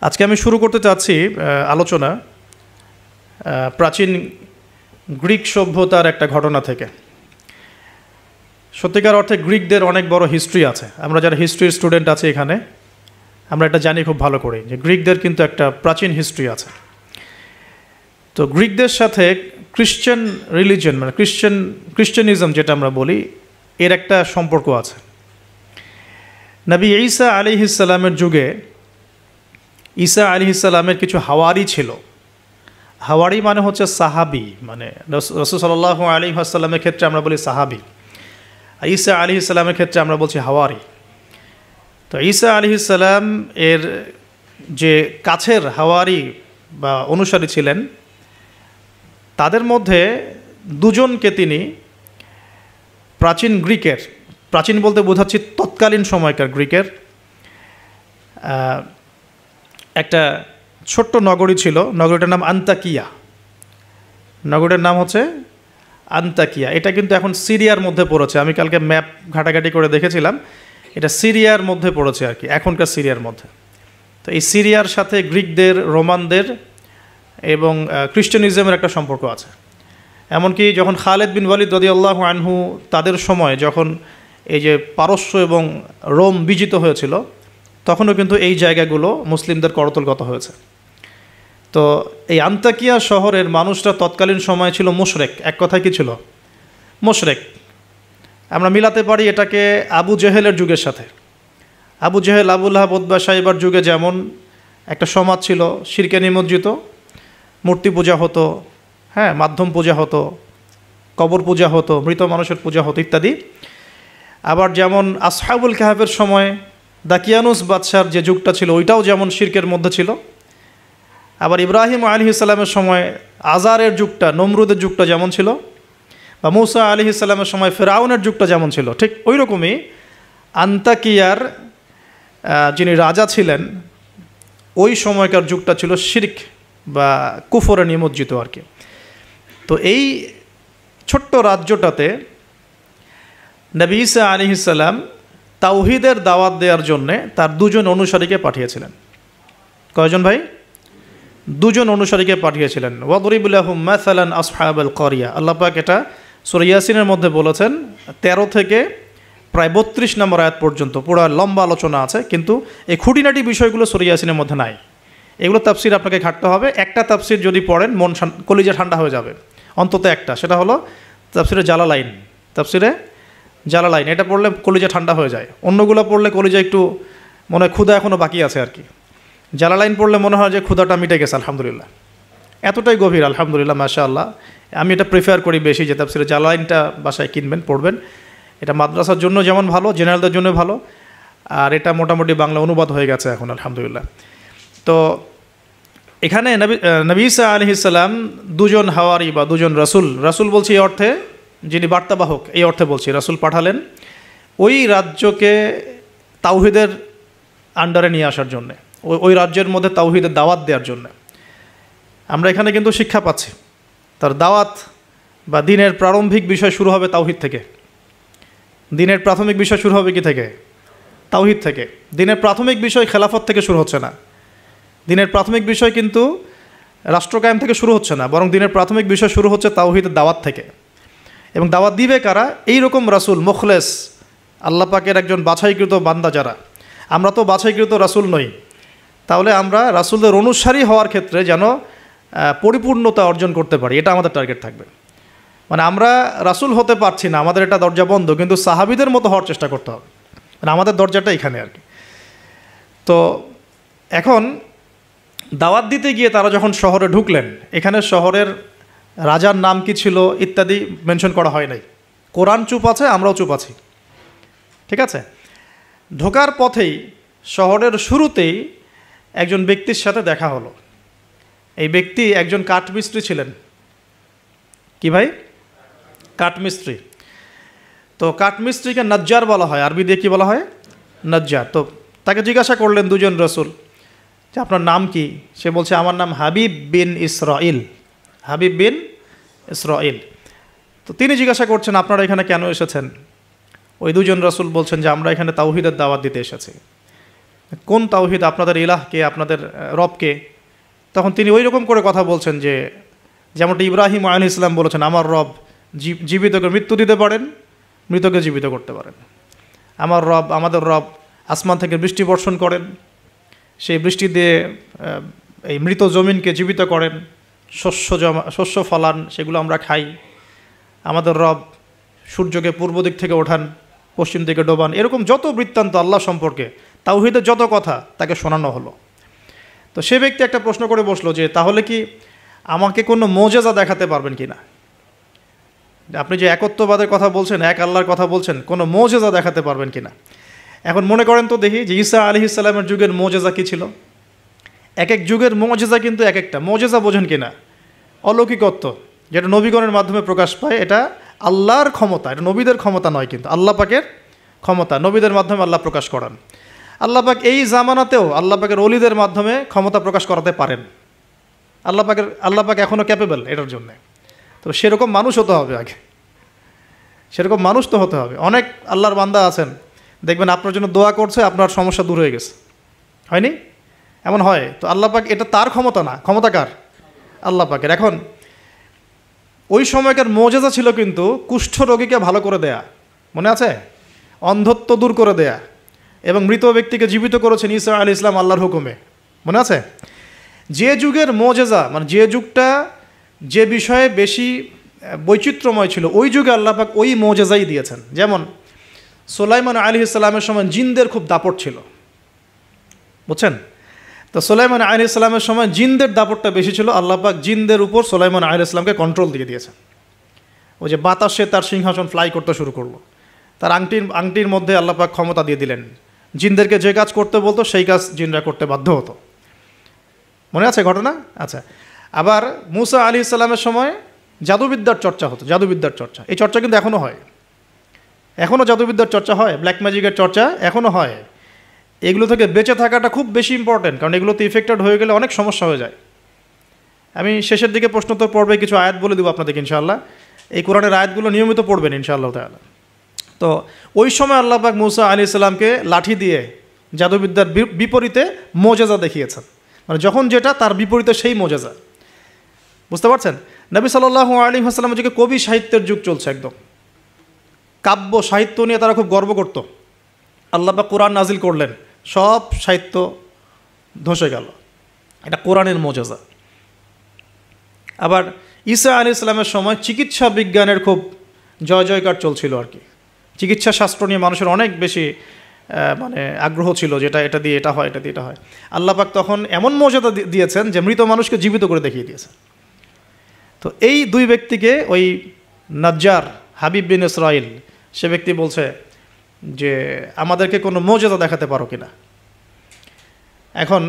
আজকে আমি শুরু করতে চাচ্ছি আলোচনা প্রাচীন গ্রিক সভ্যতার একটা ঘটনা থেকে। সত্যিকার অর্থে গ্রিকদের অনেক বড় হিস্ট্রি আছে। আমরা যারা হিস্ট্রির স্টুডেন্ট আছি এখানে, আমরা এটা জানি খুব ভালো করে যে গ্রিকদের কিন্তু একটা প্রাচীন হিস্ট্রি আছে। তো গ্রিকদের সাথে খ্রিশ্চান রিলিজন মানে খ্রিশ্চানিজম যেটা আমরা বলি, এর একটা সম্পর্ক আছে। নবী ঈসা আলাইহিস সালামের যুগে ঈসা আলাইহিস সালামের কিছু হাওয়ারি ছিল। হাওয়ারি মানে হচ্ছে সাহাবি, মানে রাসূল সাল্লাল্লাহু আলাইহি ওয়াসাল্লামের ক্ষেত্রে আমরা বলি সাহাবি, আর ঈসা আলাইহিস সালামের ক্ষেত্রে আমরা বলছি হাওয়ারি। তো ঈসা আলাইহিস সালাম এর যে কাছের হাওয়ারি বা অনুসারী ছিলেন, তাদের মধ্যে দুজনকে তিনি প্রাচীন বলতে বোঝাচ্ছি তৎকালীন সময়কার গ্রিকের একটা ছোট্ট নগরী ছিল। নগরীটার নাম আন্তাকিয়া। নগরীর নাম হচ্ছে আন্তাকিয়া। এটা কিন্তু এখন সিরিয়ার মধ্যে পড়েছে। আমি কালকে ম্যাপ ঘাটাঘাটি করে দেখেছিলাম, এটা সিরিয়ার মধ্যে পড়েছে আর কি, এখনকার সিরিয়ার মধ্যে। তো এই সিরিয়ার সাথে গ্রিকদের, রোমানদের এবং খ্রিস্টানিজমের একটা সম্পর্ক আছে। এমনকি যখন খালেদ বিন ওয়ালিদ রাদিয়াল্লাহু আনহু তাদের সময় যখন এই যে পারস্য এবং রোম বিজিত হয়েছিল, তখনও কিন্তু এই জায়গাগুলো মুসলিমদের করতলগত হয়েছে। তো এই আন্তাকিয়া শহরের মানুষরা তৎকালীন সময় ছিল মুশরেক। এক কথায় কি ছিল? মুশরেক। আমরা মিলাতে পারি এটাকে আবু জেহেলের যুগের সাথে। আবু জেহেল, আবু লাহাব, উতবা, শাইবার যুগে যেমন একটা সমাজ ছিল শিরকে নিমজ্জিত, মূর্তি পূজা হতো, হ্যাঁ, মাধ্যম পূজা হতো, কবর পূজা হতো, মৃত মানুষের পূজা হতো ইত্যাদি। আবার যেমন আসহাবুল কাহাফের সময় দাকিয়ানুস বাদশার যে যুগটা ছিল, ওইটাও যেমন শিরকের মধ্যে ছিল। আবার ইব্রাহিম আলাইহিস সালামের সময় আজারের যুগটা, নমরুদের যুগটা যেমন ছিল, বা মূসা আলাইহিস সালামের সময় ফেরাউনের যুগটা যেমন ছিল, ঠিক ওই রকমই আন্তাকিয়ার যিনি রাজা ছিলেন ওই সময়কার যুগটা ছিল শিরক বা কুফরে নিমজ্জিত আর কি। তো এই ছোট্ট রাজ্যটাতে নবী ঈসা আলাইহিস সালাম তাওহীদের দাওয়াত দেওয়ার জন্যে তার দুজন অনুসারীকে পাঠিয়েছিলেন। কয়জন ভাই? দুজন অনুসারীকে পাঠিয়েছিলেন। ওয়াদরিব লাহুম মাসালান আসহাবাল ক্বরিয়া। আল্লাহ পাক এটা সূরা ইয়াসিনের মধ্যে বলেছেন, 13 থেকে প্রায় 32 নম্বর আয়াত পর্যন্ত পুরো লম্বা আলোচনা আছে, কিন্তু এই খুঁটিনাটি বিষয়গুলো সূরা ইয়াসিনের মধ্যে নাই। এগুলো তাফসির আপনাকে ঘাটতে হবে। একটা তাফসির যদি পড়েন মন কলিজা ঠান্ডা হয়ে যাবে, অন্তত একটা, সেটা হলো তাফসিরে জালালাইন। তাফসিরে জালালাইন এটা পড়লে কলিজা ঠান্ডা হয়ে যায়। অন্যগুলো পড়লে কলিজা একটু মনে হয় ক্ষুধা এখনও বাকি আছে আর কি। জালালাইন পড়লে মনে হয় যে ক্ষুধাটা মিটে গেছে, আলহামদুলিল্লাহ। এতটাই গভীর, আলহামদুলিল্লাহ, মাশাআল্লাহ। আমি এটা প্রিফার করি বেশি যে তাফসিরে জালালাইনটা বাসায় কিনবেন, পড়বেন। এটা মাদ্রাসার জন্য যেমন ভালো, জেনারেলদের জন্য ভালো, আর এটা মোটামুটি বাংলা অনুবাদ হয়ে গেছে এখন, আলহামদুলিল্লাহ। তো এখানে নবী ঈসা আলাইহিস সালাম দুজন হাওয়ারি বা দুজন রাসূল বলছি এই অর্থে, যিনি বার্তাবাহক এই অর্থে বলছি, রাসূল পাঠালেন ওই রাজ্যকে তাওহীদের আন্ডারে নিয়ে আসার জন্যে, ওই রাজ্যের মধ্যে তাওহীদের দাওয়াত দেওয়ার জন্য। আমরা এখানে কিন্তু শিক্ষা পাচ্ছি, তার দাওয়াত বা দিনের প্রারম্ভিক বিষয় শুরু হবে তাওহীদ থেকে। দিনের প্রাথমিক বিষয় শুরু হবে কি থেকে? তাওহীদ থেকে। দিনের প্রাথমিক বিষয় খেলাফত থেকে শুরু হচ্ছে না। দিনের প্রাথমিক বিষয় কিন্তু রাষ্ট্রকায়েম থেকে শুরু হচ্ছে না, বরং দিনের প্রাথমিক বিষয় শুরু হচ্ছে তাওহীদের দাওয়াত থেকে। এবং দাওয়াত দিবে কারা? এই রকম রাসূল, মুখলেস, আল্লাহ পাকের একজন বাছাইকৃত বান্দা যারা। আমরা তো বাছাইকৃত রাসূল নই, তাহলে আমরা রাসূলদের অনুসারী হওয়ার ক্ষেত্রে যেন পরিপূর্ণতা অর্জন করতে পারি, এটা আমাদের টার্গেট থাকবে। মানে আমরা রাসূল হতে পারছি না, আমাদের এটা দরজা বন্ধ, কিন্তু সাহাবীদের মতো হওয়ার চেষ্টা করতে হবে। মানে আমাদের দরজাটা এখানে আর কি। তো এখন দাওয়াত দিতে গিয়ে তারা যখন শহরে ঢুকলেন, এখানে শহরের রাজার নাম কি ছিল ইত্যাদি মেনশন করা হয় নাই। কোরআন চুপ আছে, আমরাও চুপ আছি, ঠিক আছে। ঢোকার পথেই শহরের শুরুতেই একজন ব্যক্তির সাথে দেখা হলো। এই ব্যক্তি একজন কাঠমিস্ত্রি ছিলেন। কি ভাই? কাঠমিস্ত্রি। তো কাঠমিস্ত্রিকে নজ্জার বলা হয়, আরবি দিয়ে কি বলা হয়? নজ্জার। তো তাকে জিজ্ঞাসা করলেন দুজন রাসূল যে আপনার নাম কি? সে বলছে আমার নাম হাবিব বিন ইসরাইল। হাবিব বিন ইসরাইল। তো তিনি জিজ্ঞাসা করছেন আপনারা এখানে কেন এসেছেন? ওই দুজন রাসূল বলছেন যে আমরা এখানে তাওহীদের দাওয়াত দিতে এসেছি। কোন তাওহীদ, আপনাদের ইলাহকে, আপনাদের রবকে? তখন তিনি ওই রকম করে কথা বলছেন যে যেমনটা ইব্রাহিম আলাইহিস সালাম বলেছেন, আমার রব জীবিতকে মৃত্যু দিতে পারেন, মৃতকে জীবিত করতে পারেন। আমার রব, আমাদের রব আসমান থেকে বৃষ্টি বর্ষণ করেন, সেই বৃষ্টি দিয়ে এই মৃত জমিনকে জীবিত করেন, শস্য ফলান, সেগুলো আমরা খাই। আমাদের রব সূর্যকে পূর্ব দিক থেকে ওঠান, পশ্চিম দিকে ডোবান। এরকম যত বৃত্তান্ত আল্লাহ সম্পর্কে, তাওহীদের যত কথা তাকে শোনানো হলো। তো সে ব্যক্তি একটা প্রশ্ন করে বসলো যে তাহলে কি আমাকে কোনো মোজেজা দেখাতে পারবেন কি না? আপনি যে একত্ববাদের কথা বলছেন, এক আল্লাহর কথা বলছেন, কোনো মোজেজা দেখাতে পারবেন কি না? এখন মনে করেন তো দেখি যে ঈসা আলাইহিস সালামের যুগের মোজেজা কী ছিল। এক এক যুগের মোজেজা কিন্তু এক একটা। মোজেজা বোঝেন কি না? অলৌকিকত্ব, যেটা নবীগণের মাধ্যমে প্রকাশ পায়, এটা আল্লাহর ক্ষমতা, এটা নবীদের ক্ষমতা নয়, কিন্তু আল্লাহ পাকের ক্ষমতা, নবীদের মাধ্যমে আল্লাহ প্রকাশ করান। আল্লাহ পাক এই জামানাতেও আল্লাহ পাকের ওলিদের মাধ্যমে ক্ষমতা প্রকাশ করাতে পারেন। আল্লাহ পাক এখনও ক্যাপেবল এটার জন্যে। তো সেরকম মানুষ হতে হবে আগে, সেরকম মানুষ তো হতে হবে। অনেক আল্লাহর বান্দা আছেন, দেখবেন আপনার জন্য দোয়া করছে, আপনার সমস্যা দূর হয়ে গেছে, হয়নি? এমন হয়। তো আল্লাহ পাক, এটা তার ক্ষমতা না, ক্ষমতা কার? আল্লাহ পাকের। এখন ওই সময়কার মোজেজা ছিল কিন্তু কুষ্ঠ রোগীকে ভালো করে দেয়া, মনে আছে? অন্ধত্ব দূর করে দেয়া, এবং মৃত ব্যক্তিকে জীবিত করেছেন ঈসা আলাইহিস সালাম আল্লাহর হুকুমে, মনে আছে? যে যুগের মোজেজা, মানে যে যুগটা যে বিষয়ে বেশি বৈচিত্র্যময় ছিল, ওই যুগে আল্লাহ পাক ওই মোজেজাই দিয়েছেন। যেমন সুলাইমান আলাইহিস সালামের সময় জিনদের খুব দাপট ছিল, বুঝছেন? তো সুলাইমান আলাইহিস সালামের সময় জিনদের দাপটটা বেশি ছিল। আল্লাহ পাক জিনদের উপর সুলাইমান আলাইহিস সালামকে কন্ট্রোল দিয়ে দিয়েছেন। ওই যে বাতাসে তার সিংহাসন ফ্লাই করতে শুরু করলো, তার আংটির মধ্যে আল্লাহ পাক ক্ষমতা দিয়ে দিলেন। জিনদেরকে যে কাজ করতে বলতো সেই কাজ জিনরা করতে বাধ্য হতো, মনে আছে ঘটনা? আচ্ছা, আবার মুসা আলাইহিস সালামের সময় জাদুবিদ্যার চর্চা হতো, জাদুবিদ্যার চর্চা। এই চর্চা কিন্তু এখনও হয়, এখনও জাদুবিদ্যার চর্চা হয়, ব্ল্যাক ম্যাজিকের চর্চা এখনও হয়। এগুলো থেকে বেঁচে থাকাটা খুব বেশি ইম্পর্টেন্ট, কারণ এগুলোতে ইফেক্টেড হয়ে গেলে অনেক সমস্যা হয়ে যায়। আমি শেষের দিকে প্রশ্নোত্তর পর্বে কিছু আয়াত বলে দেবো আপনাদেরকে ইনশাআল্লাহ। এই কোরআনের আয়াতগুলো নিয়মিত পড়বেন ইনশাআল্লাহ তাআলা। তো ওই সময় আল্লাহ পাক মুসা আলাইহিস সালামকে লাঠি দিয়ে জাদুবিদ্যার বিপরীতে মোজেজা দেখিয়েছেন, মানে যখন যেটা তার বিপরীতে সেই মোজেজা, বুঝতে পারছেন? নবী সাল্লাল্লাহু আলাইহি ওয়াসাল্লামের যুগে কবি সাহিত্যের যুগ চলছে, একদম কাব্য সাহিত্য নিয়ে তারা খুব গর্ব করত। আল্লাহ পাক কোরআন নাজিল করলেন, সব সাহিত্য ধসে গেল। এটা কোরআনের মোজেজা। আবার ঈসা আলাইহিস সালামের সময় চিকিৎসা বিজ্ঞানের খুব জয় জয়কার চলছিল আর কি। চিকিৎসা শাস্ত্র নিয়ে মানুষের অনেক বেশি মানে আগ্রহ ছিল, যেটা এটা দিয়ে এটা হয়, এটা দিয়ে এটা হয়। আল্লাহ পাক তখন এমন মর্যাদা দিয়েছেন যে মৃত মানুষকে জীবিত করে দেখিয়ে দিয়েছেন। তো এই দুই ব্যক্তিকে ওই নাজ্জার হাবিব বিন ইসরাইল, সে ব্যক্তি বলছে যে আমাদেরকে কোনো মোজেজা দেখাতে পারো কিনা। এখন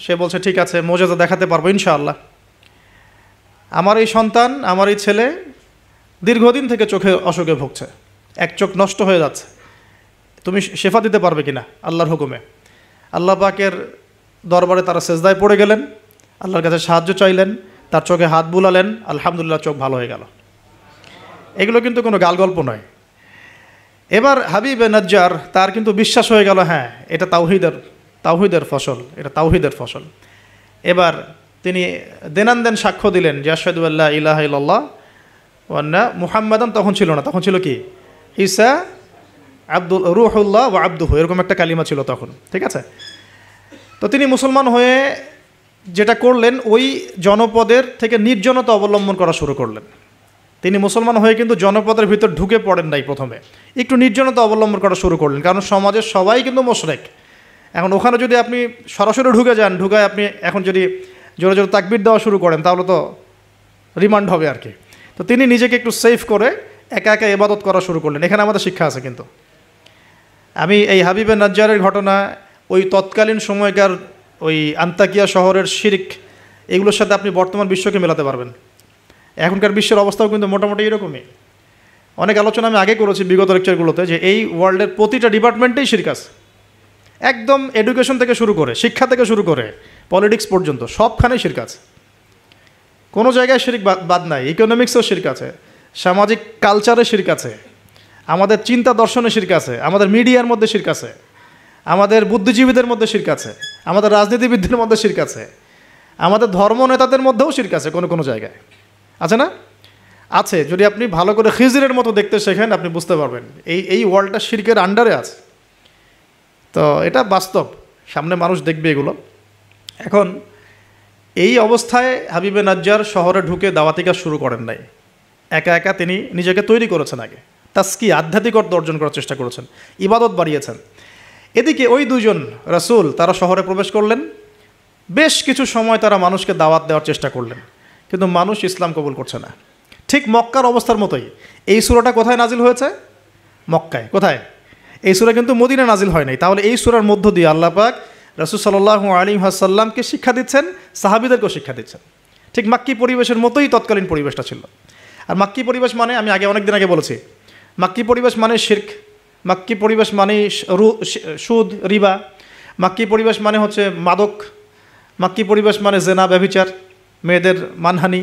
সে বলছে ঠিক আছে, মোজেজা দেখাতে পারবো ইনশাআল্লাহ। আমার এই সন্তান, আমার এই ছেলে দীর্ঘদিন থেকে চোখে অসুখে ভুগছে, এক চোখ নষ্ট হয়ে যাচ্ছে, তুমি শেফা দিতে পারবে কিনা আল্লাহর হুকুমে। আল্লাহ পাকের দরবারে তারা সেজদায় পড়ে গেলেন, আল্লাহর কাছে সাহায্য চাইলেন, তার চোখে হাত বুলালেন, আলহামদুলিল্লাহ চোখ ভালো হয়ে গেল। এগুলো কিন্তু কোনো গালগল্প নয়। এবার হাবিবে নাজ্জার, তার কিন্তু বিশ্বাস হয়ে গেল, হ্যাঁ এটা তাওহীদের ফসল, এটা তাওহীদের ফসল। এবার তিনি দেনানদেন সাক্ষ্য দিলেন যে আশহাদু আল্লা ইলাহা ইল্লাল্লাহ ওয়া আন্না মুহাম্মাদান, তখন ছিল না, তখন ছিল কি ঈসা রূহুল্লাহ ওয়া আবদুহু, এরকম একটা কালিমা ছিল তখন, ঠিক আছে? তো তিনি মুসলমান হয়ে যেটা করলেন, ওই জনপদের থেকে নির্জনতা অবলম্বন করা শুরু করলেন। তিনি মুসলমান হয়ে কিন্তু জনপদের ভিতর ঢুকে পড়েন নাই, প্রথমে একটু নির্জনতা অবলম্বন করা শুরু করলেন, কারণ সমাজের সবাই কিন্তু মুশরিক। এখন ওখানে যদি আপনি সরাসরি ঢুকে যান, ঢুকায় আপনি এখন যদি জোরে জোরে তাকবীর দেওয়া শুরু করেন, তাহলে তো রিমান্ড হবে আর কি। তো তিনি নিজেকে একটু সেফ করে একা একা ইবাদত করা শুরু করলেন। এখানে আমাদের শিক্ষা আছে কিন্তু। আমি এই হাবিবে নাজ্জারের ঘটনা, ওই তৎকালীন সময়কার ওই আন্তাকিয়া শহরের শিরক, এগুলোর সাথে আপনি বর্তমান বিশ্বকে মেলাতে পারবেন। এখনকার বিশ্বের অবস্থাও কিন্তু মোটামুটি এরকমই। অনেক আলোচনা আমি আগে করেছি বিগত লেকচারগুলোতে, যে এই ওয়ার্ল্ডের প্রতিটা ডিপার্টমেন্টেই শিরক আছে, একদম এডুকেশন থেকে শুরু করে, শিক্ষা থেকে শুরু করে পলিটিক্স পর্যন্ত সবখানেই শিরক আছে। কোনো জায়গায় শিরক বাদ নাই। ইকোনমিক্সেও শিরক আছে, সামাজিক কালচারে শিরক আছে, আমাদের চিন্তা দর্শনে শিরক আছে, আমাদের মিডিয়ার মধ্যে শিরক আছে, আমাদের বুদ্ধিজীবীদের মধ্যে শিরক আছে, আমাদের রাজনীতিবিদদের মধ্যে শিরক আছে, আমাদের ধর্ম নেতাদের মধ্যেও শিরক আছে কোনো কোনো জায়গায়, আছে না? আছে। যদি আপনি ভালো করে খিজিরের মতো দেখতে শেখেন আপনি বুঝতে পারবেন এই ওয়ার্ল্ডটা শিরকের আন্ডারে আছে। তো এটা বাস্তব, সামনে মানুষ দেখবে এগুলো। এখন এই অবস্থায় হাবিবে নাজ্জার শহরে ঢুকে দাওয়াতি কাজ শুরু করেন নাই, একা একা তিনি নিজেকে তৈরি করেছেন, আগে তাস্কি আধ্যাত্মিকতা অর্জন করার চেষ্টা করেছেন, ইবাদত বাড়িয়েছেন। এদিকে ওই দুজন রাসূল তারা শহরে প্রবেশ করলেন, বেশ কিছু সময় তারা মানুষকে দাওয়াত দেওয়ার চেষ্টা করলেন, কিন্তু মানুষ ইসলাম কবুল করছে না। ঠিক মক্কার অবস্থার মতোই। এই সূরাটা কোথায় নাজিল হয়েছে? মক্কায়। কোথায়? এই সূরা কিন্তু মদিনায় নাজিল হয় নাই। তাহলে এই সূরার মধ্য দিয়ে আল্লাহ পাক রাসূল সাল্লাল্লাহু আলাইহি ওয়াসাল্লামকে শিক্ষা দিচ্ছেন, সাহাবীদেরকেও শিক্ষা দিচ্ছেন। ঠিক মাক্কি পরিবেশের মতোই তৎকালীন পরিবেশটা ছিল। আর মাক্কি পরিবেশ মানে, আমি অনেকদিন আগে বলেছি, মাক্কি পরিবেশ মানে শিরক, মাক্কি পরিবেশ মানে সুদ, রিবা, মাক্কি পরিবেশ মানে হচ্ছে মাদক, মাক্কি পরিবেশ মানে জেনা, ব্যভিচার, মেয়েদের মানহানি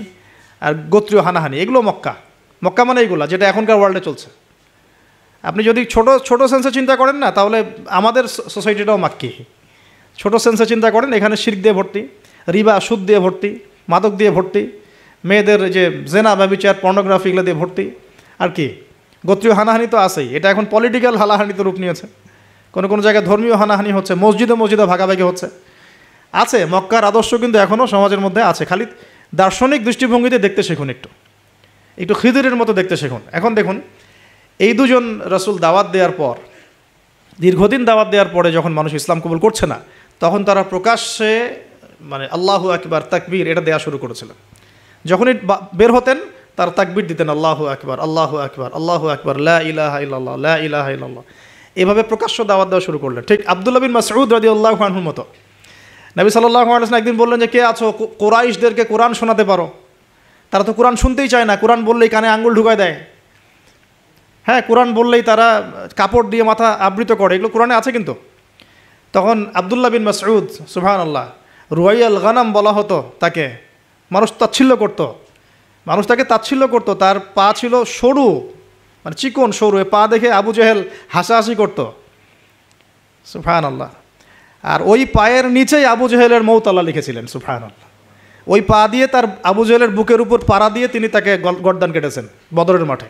আর গোত্রীয় হানাহানি, এগুলো মক্কা। মক্কা মানে এইগুলো যেটা এখনকার ওয়ার্ল্ডে চলছে। আপনি যদি ছোট সেন্সে চিন্তা করেন না, তাহলে আমাদের সোসাইটিটাও মাক্কি। ছোট সেন্সে চিন্তা করেন, এখানে শিরক দিয়ে ভর্তি, রিবা সুদ দিয়ে ভর্তি, মাদক দিয়ে ভর্তি, মেয়েদের যে জেনা ব্যভিচার পর্নোগ্রাফি এগুলো দিয়ে ভর্তি, আর কি গোত্রীয় হানাহানি তো আছেই। এটা এখন পলিটিক্যাল হানাহানিতে রূপ নিয়েছে, কোনো কোনো জায়গায় ধর্মীয় হানাহানি হচ্ছে, মসজিদে ভাগাভাগি হচ্ছে। আছে, মক্কার আদর্শ কিন্তু এখনও সমাজের মধ্যে আছে। খালি দার্শনিক দৃষ্টিভঙ্গিতে দেখতে শিখুন, একটু খিদিরের মতো দেখতে শিখুন। এখন দেখুন, এই দুজন রাসূল দাওয়াত দেওয়ার পর, দীর্ঘদিন দাওয়াত দেওয়ার পরে যখন মানুষ ইসলাম কবুল করছে না, তখন তারা প্রকাশ্যে মানে আল্লাহু আকবার, তাকবীর এটা দেওয়া শুরু করেছিলেন। যখনই বের হতেন তারা তাকবীর দিতেন, আল্লাহু আকবার, আল্লাহু আকবার, আল্লাহু আকবার, লা ইলাহা ইল্লাল্লাহ, লা ইলাহা ইল্লাল্লাহ, এভাবে প্রকাশ্য দাওয়াত দেওয়া শুরু করলেন। ঠিক আব্দুল্লাহ বিন মাসউদ রাদিয়াল্লাহু আনহুর মতো। নবী সাল্লাল্লাহু আলাইহি ওয়াসাল্লাম একদিন বললেন যে, কে আছো কুরাইশদেরকে কোরআন শোনাতে পারো? তারা তো কোরআন শুনতেই চায় না, কোরআন বললেই কানে আঙ্গুল ঢুকায় দেয়। হ্যাঁ, কোরআন বললেই তারা কাপড় দিয়ে মাথা আবৃত করে, এগুলো কোরআনে আছে কিন্তু। তখন আব্দুল্লাহ বিন মাসউদ, সুবহানাল্লাহ, রুয়াইয়াল গানাম বলা হতো তাকে, মানুষ তাচ্ছিল্য করতো, মানুষ তাকে তাচ্ছিল্য করতো। তার পা ছিল সরু, মানে চিকন সরু, পা দেখে আবু জেহেল হাসাহাসি করতো, সুবহানাল্লাহ। আর ওই পায়ের নিচেই আবু জেহেলের মৌত আল্লাহ লিখেছিলেন, সুবহানাল্লাহ। ওই পা দিয়ে তার আবু জেহেলের বুকের উপর পাড়া দিয়ে তিনি তাকে গর্দান কেটেছেন বদরের মাঠে।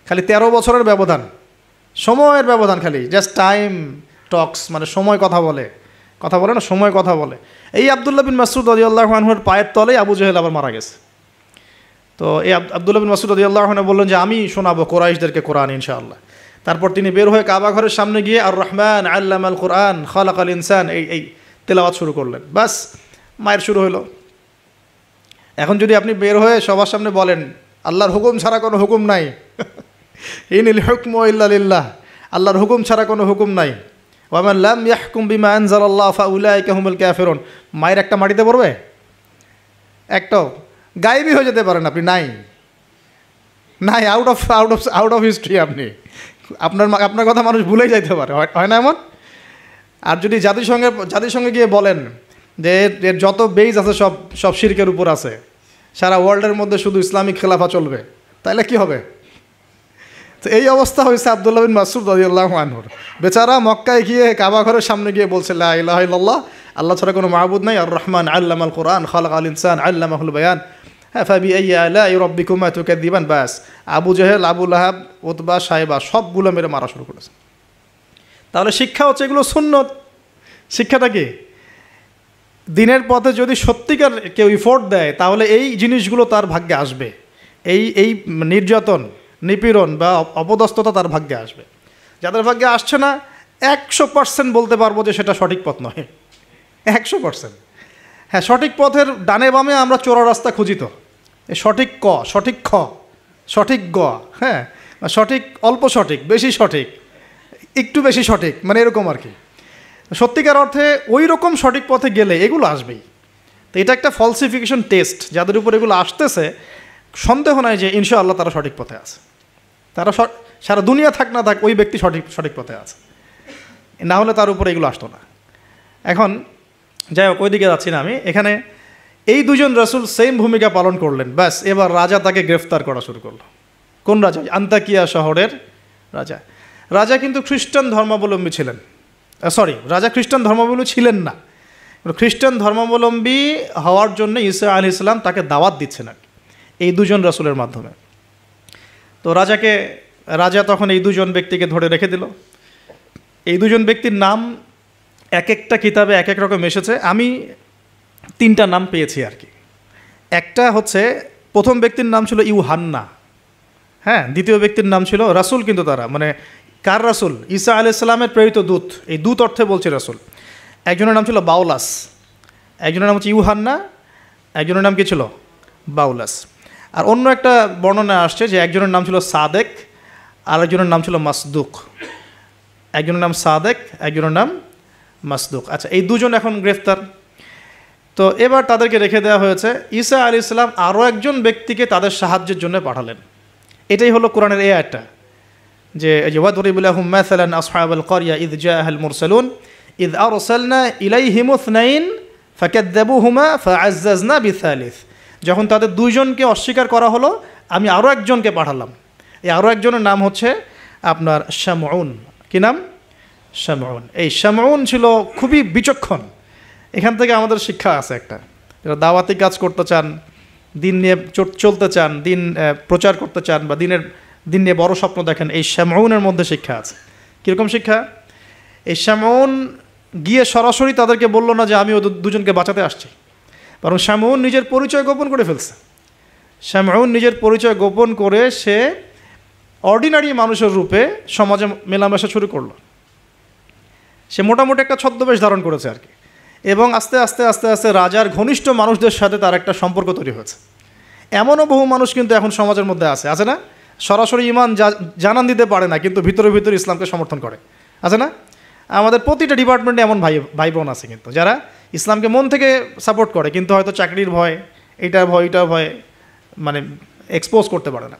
খালি 13 বছরের ব্যবধান, সময়ের ব্যবধান, খালি জাস্ট টাইম টক্স, মানে সময় কথা বলে না, সময় কথা বলে। এই আব্দুল্লাহ বিন মাসউদ রাদিয়াল্লাহু আনহুর পায়ের তলেই আবু জেহেল আবার মারা গেছে। তো এই আব্দুল্লাহ বিন মাসউদ রাদিয়াল্লাহু আনহু বললেন যে, আমি শোনাবো কুরাইশদেরকে কোরআন ইনশাআল্লাহ। তারপর তিনি বের হয়ে কাবা ঘরের সামনে গিয়ে আর রহমান আল্লামাল কোরআন খালাকাল ইনসান এই তেলাওয়াত শুরু করলেন। বাস, মায়ের শুরু হলো। এখন যদি আপনি বের হয়ে সবার সামনে বলেন, আল্লাহর হুকুম ছাড়া কোনো হুকুম নাই, ইনিল হুকমু ইল্লা লিল্লাহ, আল্লাহর হুকুম ছাড়া কোনো হুকুম নাই, ওয়া মান লাম ইয়াহকুম বিমা আনজালাল্লাহু ফাউলাইকা হুমুল কাফিরুন, মায়ের একটা মাটিতে পড়বে? একটাও গায়েবই হয়ে যেতে পারেন আপনি, নাই, আউট অফ হিস্ট্রি। আপনি আপনার কথা মানুষ ভুলেই যাইতে পারে, হয় না এমন? আর যদি জাতিসংঘে গিয়ে বলেন যে এর যত বেইজ আছে সব শিরকের উপর আছে, সারা ওয়ার্ল্ডের মধ্যে শুধু ইসলামিক খেলাফা চলবে, তাইলে কি হবে? তো এই অবস্থা হয়েছে আব্দুল্লাহ বিন মাসউদ রাদিয়াল্লাহু আনহুর। বেচারা মক্কায় গিয়ে কাবা ঘরের সামনে গিয়ে বলছে, লা ইলাহা ইল্লাল্লাহ, আল্লাহ ছাড়া কোনো মাবুদ নাই, আর রহমান আল্লামাল কোরআন খালাকাল ইনসান আল্লামাহুল বায়ান, হ্যাঁ, ফাবিআইয়ি আলাই রাব্বিকুমা তুকাযযিবান। বাস, আবু জেহেল, আবু লাহাব, উতবা, সাইবা সবগুলো মেরে মারা শুরু করেছে। তাহলে শিক্ষা হচ্ছে এগুলো সুন্নত। শিক্ষাটা কি? দিনের পথে যদি সত্যিকার কেউ ইফোর্ট দেয় তাহলে এই জিনিসগুলো তার ভাগ্যে আসবে। এই নির্যাতন, নিপীড়ন বা অপদস্থতা তার ভাগ্যে আসবে। যাদের ভাগ্যে আসছে না, 100% বলতে পারবো যে সেটা সঠিক পথ নয়, 100%। হ্যাঁ, সঠিক পথের ডানে বামে আমরা চোরা রাস্তা খুঁজি, তো এই সঠিক ক, সঠিক খ, সঠিক গ, হ্যাঁ, সঠিক অল্প সঠিক, বেশি সঠিক, একটু বেশি সঠিক, মানে এরকম আর কি। সত্যিকার অর্থে ওই রকম সঠিক পথে গেলে এগুলো আসবেই। তো এটা একটা ফলসিফিকেশন টেস্ট, যাদের উপর এগুলো আসতেছে সন্দেহ নাই যে ইনশাআল্লাহ তারা সঠিক পথে আছে। তারা সারা দুনিয়া থাক না থাক ওই ব্যক্তি সঠিক পথে আছে, না হলে তার উপরে এগুলো আসতো না। এখন যাই হোক, ওইদিকে যাচ্ছি না আমি। এখানে এই দুজন রাসূল সেম ভূমিকা পালন করলেন। ব্যাস, এবার রাজা তাকে গ্রেফতার করা শুরু করলো। কোন রাজা? আন্তাকিয়া শহরের রাজা। রাজা কিন্তু খ্রিস্টান ধর্মাবলম্বী ছিলেন, সরি, রাজা খ্রিস্টান ধর্মাবলম্বী ছিলেন না। খ্রিস্টান ধর্মাবলম্বী হওয়ার জন্য ঈসা আলাইহিস সালাম তাকে দাওয়াত দিচ্ছেন আর এই দুজন রাসূলের মাধ্যমে। তো রাজা তখন এই দুজন ব্যক্তিকে ধরে রেখে দিল। এই দুজন ব্যক্তির নাম এক একটা কিতাবে এক এক রকম এসেছে। আমি 3টা নাম পেয়েছি আর কি। একটা হচ্ছে, প্রথম ব্যক্তির নাম ছিল ইউহান্না, হ্যাঁ। দ্বিতীয় ব্যক্তির নাম ছিল রাসূল, কিন্তু তারা মানে কার রাসূল? ঈসা আলাইহিস সালামের প্রেরিত দূত। এই দূত অর্থে বলছে রাসূল। একজনের নাম ছিল বাউলাস, একজনের নাম হচ্ছে ইউহান্না, একজনের নাম কি ছিল? বাউলাস। আর অন্য একটা বর্ণনা আসছে যে একজনের নাম ছিল সাদেক, আর একজনের নাম ছিল মাসদুক। একজনের নাম সাদেক, একজনের নাম মাসদুক। আচ্ছা, এই দুজন এখন গ্রেফতার। তো এবার তাদেরকে রেখে দেওয়া হয়েছে। ঈসা আলাইহিস সালাম আরও একজন ব্যক্তিকে তাদের সাহায্যের জন্য পাঠালেন। এটাই হলো কোরআনের এই আয়াতটা, যে ওয়াদরিব লাহুম মাসালান আসহাবাল ক্বরিয়া ইয জাআহাল মুরসালুন ইয আরসালনা ইলাইহিম ইসনাইন ফাকাযযাবুহুমা ফাআজ্জাজনা বিসালিস। যখন তাদের দুইজনকে অস্বীকার করা হলো, আমি আরও একজনকে পাঠালাম। এই আরও একজনের নাম হচ্ছে আপনার শামউন। কি নাম? শামউন। এই শামউন ছিল খুবই বিচক্ষণ। এখান থেকে আমাদের শিক্ষা আছে একটা, যারা দাওয়াতি কাজ করতে চান, দিন নিয়ে চলতে চান, দিন প্রচার করতে চান, বা দিন নিয়ে বড় স্বপ্ন দেখেন, এই শামউনের মধ্যে শিক্ষা আছে। কীরকম শিক্ষা? এই শামউন গিয়ে সরাসরি তাদেরকে বলল না যে আমি ও দুজনকে বাঁচাতে আসছি, বরং শামউন নিজের পরিচয় গোপন করে ফেলছে। শামউন নিজের পরিচয় গোপন করে সে অর্ডিনারি মানুষের রূপে সমাজে মেলামেশা শুরু করলো। সে মোটামুটি একটা ছদ্মবেশ ধারণ করেছে আর কি। এবং আস্তে আস্তে আস্তে আস্তে রাজার ঘনিষ্ঠ মানুষদের সাথে তার একটা সম্পর্ক তৈরি হয়েছে। এমনও বহু মানুষ কিন্তু এখন সমাজের মধ্যে আছে না? সরাসরি ঈমান জানান দিতে পারে না, কিন্তু ভিতরে ভিতরে ইসলামকে সমর্থন করে, আছে না? আমাদের প্রতিটা ডিপার্টমেন্টে এমন ভাই বোন আছে কিন্তু, যারা ইসলামকে মন থেকে সাপোর্ট করে, কিন্তু হয়তো চাকরির ভয়, এইটার ভয় মানে এক্সপোজ করতে পারে না।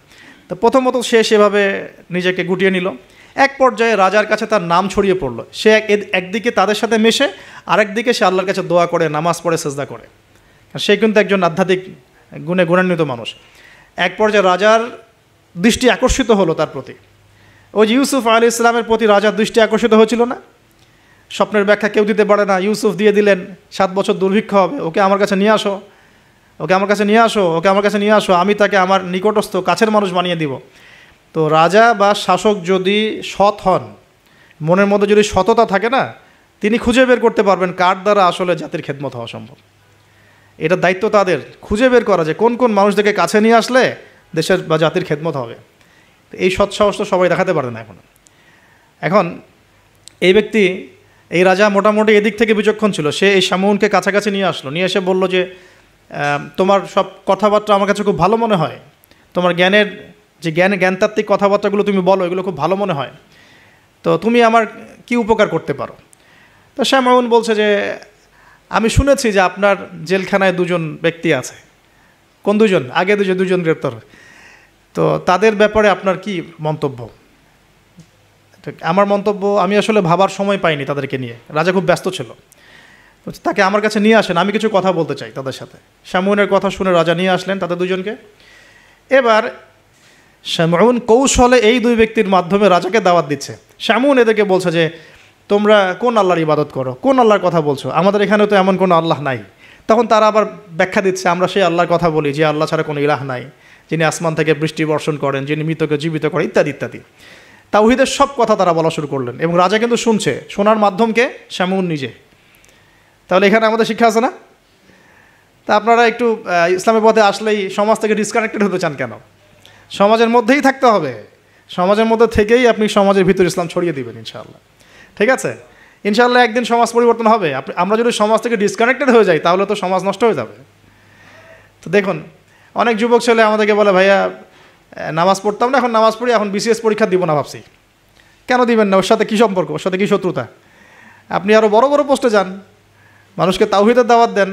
তো প্রথমত সে সেভাবে নিজেকে গুটিয়ে নিল। এক পর্যায়ে রাজার কাছে তার নাম ছড়িয়ে পড়লো। সে একদিকে তাদের সাথে মেশে, আরেকদিকে সে আল্লাহর কাছে দোয়া করে, নামাজ পড়ে, সেজদা করে। সে কিন্তু একজন আধ্যাত্মিক গুণান্বিত মানুষ। এক পর্যায়ে রাজার দৃষ্টি আকর্ষিত হলো তার প্রতি। ওই যে ইউসুফ আলাইহিস সালামের প্রতি রাজার দৃষ্টি আকর্ষিত হয়েছিল না? স্বপ্নের ব্যাখ্যা কেউ দিতে পারে না, ইউসুফ দিয়ে দিলেন। 7 বছর দুর্ভিক্ষ হবে, ওকে আমার কাছে নিয়ে আসো, ওকে আমার কাছে নিয়ে আসো, আমি তাকে আমার নিকটস্থ কাছের মানুষ বানিয়ে দিব। তো রাজা বা শাসক যদি সৎ হন, মনের মধ্যে যদি সততা থাকে না, তিনি খুঁজে বের করতে পারবেন কার দ্বারা আসলে জাতির খেদমত হওয়া সম্ভব। এটা দায়িত্ব তাদের, খুঁজে বের করা যে কোন কোন মানুষদেরকে কাছে নিয়ে আসলে দেশের বা জাতির খেদমত হবে। এই সৎসাহস তো সবাই দেখাতে পারে না এখন এই ব্যক্তি, এই রাজা মোটামুটি এদিক থেকে বিচক্ষণ ছিল। সে এই শামউনকে কাছাকাছি নিয়ে আসলো, নিয়ে এসে বলল যে তোমার সব কথাবার্তা আমার কাছে খুব ভালো মনে হয়, তোমার জ্ঞানের যে জ্ঞানতাত্ত্বিক কথাবার্তাগুলো তুমি বলো, এগুলো খুব ভালো মনে হয়, তো তুমি আমার কি উপকার করতে পারো? তো শামউন বলছে যে আমি শুনেছি যে আপনার জেলখানায় 2জন ব্যক্তি আছে। কোন 2জন? আগে 2জন গ্রেপ্তার। তো তাদের ব্যাপারে আপনার কি মন্তব্য? আমার মন্তব্য, আমি আসলে ভাবার সময় পাইনি তাদেরকে নিয়ে, রাজা খুব ব্যস্ত ছিল। তাকে আমার কাছে নিয়ে আসেন, আমি কিছু কথা বলতে চাই তাদের সাথে। শামউনের কথা শুনে রাজা নিয়ে আসলেন তাদের 2জনকে। এবার শামউন কৌশলে এই 2 ব্যক্তির মাধ্যমে রাজাকে দাওয়াত দিচ্ছে। শামউন এদেরকে বলছে যে তোমরা কোন আল্লাহর ইবাদত করো, কোন আল্লাহর কথা বলছো, আমাদের এখানে তো এমন কোনো আল্লাহ নাই। তখন তারা আবার ব্যাখ্যা দিচ্ছে, আমরা সেই আল্লাহর কথা বলি যে আল্লাহ ছাড়া কোনো ইলাহ নাই, যিনি আসমান থেকে বৃষ্টি বর্ষণ করেন, যিনি মৃতকে জীবিত করেন, ইত্যাদি ইত্যাদি। তাওহীদের সব কথা তারা বলা শুরু করলেন, এবং রাজা কিন্তু শুনছে। শোনার মাধ্যমকে শামউন নিজে। তাহলে এখানে আমাদের শিক্ষা আছে না? তা আপনারা একটু ইসলামের পথে আসলেই সমাজ থেকে ডিসকানেক্টেড হতে চান কেন? সমাজের মধ্যেই থাকতে হবে। সমাজের মধ্যে থেকেই আপনি সমাজের ভিতর ইসলাম ছড়িয়ে দিবেন ইনশাআল্লাহ। ঠিক আছে? ইনশাআল্লাহ একদিন সমাজ পরিবর্তন হবে। আমরা যদি সমাজ থেকে ডিসকানেক্টেড হয়ে যাই, তাহলে তো সমাজ নষ্ট হয়ে যাবে। তো দেখুন, অনেক যুবক ছেলে আমাদেরকে বলে, ভাইয়া নামাজ পড়তাম না, এখন নামাজ পড়ি, এখন বিসিএস পরীক্ষা দিব না ভাবছি। কেন দিবেন না? ওর সাথে কী সম্পর্ক, ওর সাথে কী শত্রুতা? আপনি আরও বড় বড় পোস্টে যান, মানুষকে তাওহীদের দাওয়াত দেন,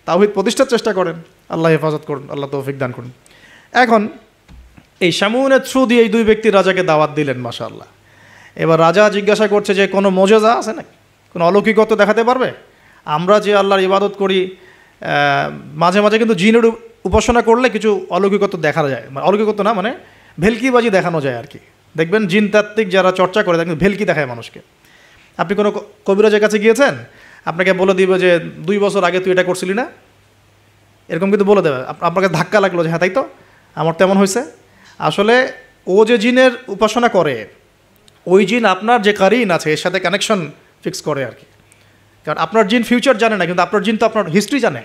তাওহীদ প্রতিষ্ঠার চেষ্টা করেন, আল্লাহ হেফাজত করুন, আল্লাহ তৌফিক দান করুন। এখন এই শামউনের থ্রু দিয়ে এই 2 ব্যক্তি রাজাকে দাওয়াত দিলেন, মাশাআল্লাহ। এবার রাজা জিজ্ঞাসা করছে যে কোনো মোজেজা আছে না, কোনো অলৌকিকত্ব দেখাতে পারবে? আমরা যে আল্লাহর ইবাদত করি, মাঝে মাঝে কিন্তু জিনের উপাসনা করলে কিছু অলৌকিকত্ব দেখা যায়। মানে অলৌকিকত্ব না, মানে ভেলকিবাজি দেখানো যায় আর কি। দেখবেন জিনতাত্ত্বিক যারা চর্চা করে, দেখবেন ভেলকি দেখায় মানুষকে। আপনি কোনো কবিরাজের কাছে গিয়েছেন, আপনাকে বলে দিবে যে 2 বছর আগে তুই এটা করছিলি না, এরকম কিন্তু বলে দেবে। আপনাকে ধাক্কা লাগলো যে হ্যাঁ তাই তো, আমার তেমন হয়েছে। আসলে ও যে জিনের উপাসনা করে, ওই জিন আপনার যে কারিন আছে এর সাথে কানেকশন ফিক্স করে আর কি। কারণ আপনার জিন ফিউচার জানে না, কিন্তু আপনার জিন তো আপনার হিস্ট্রি জানে।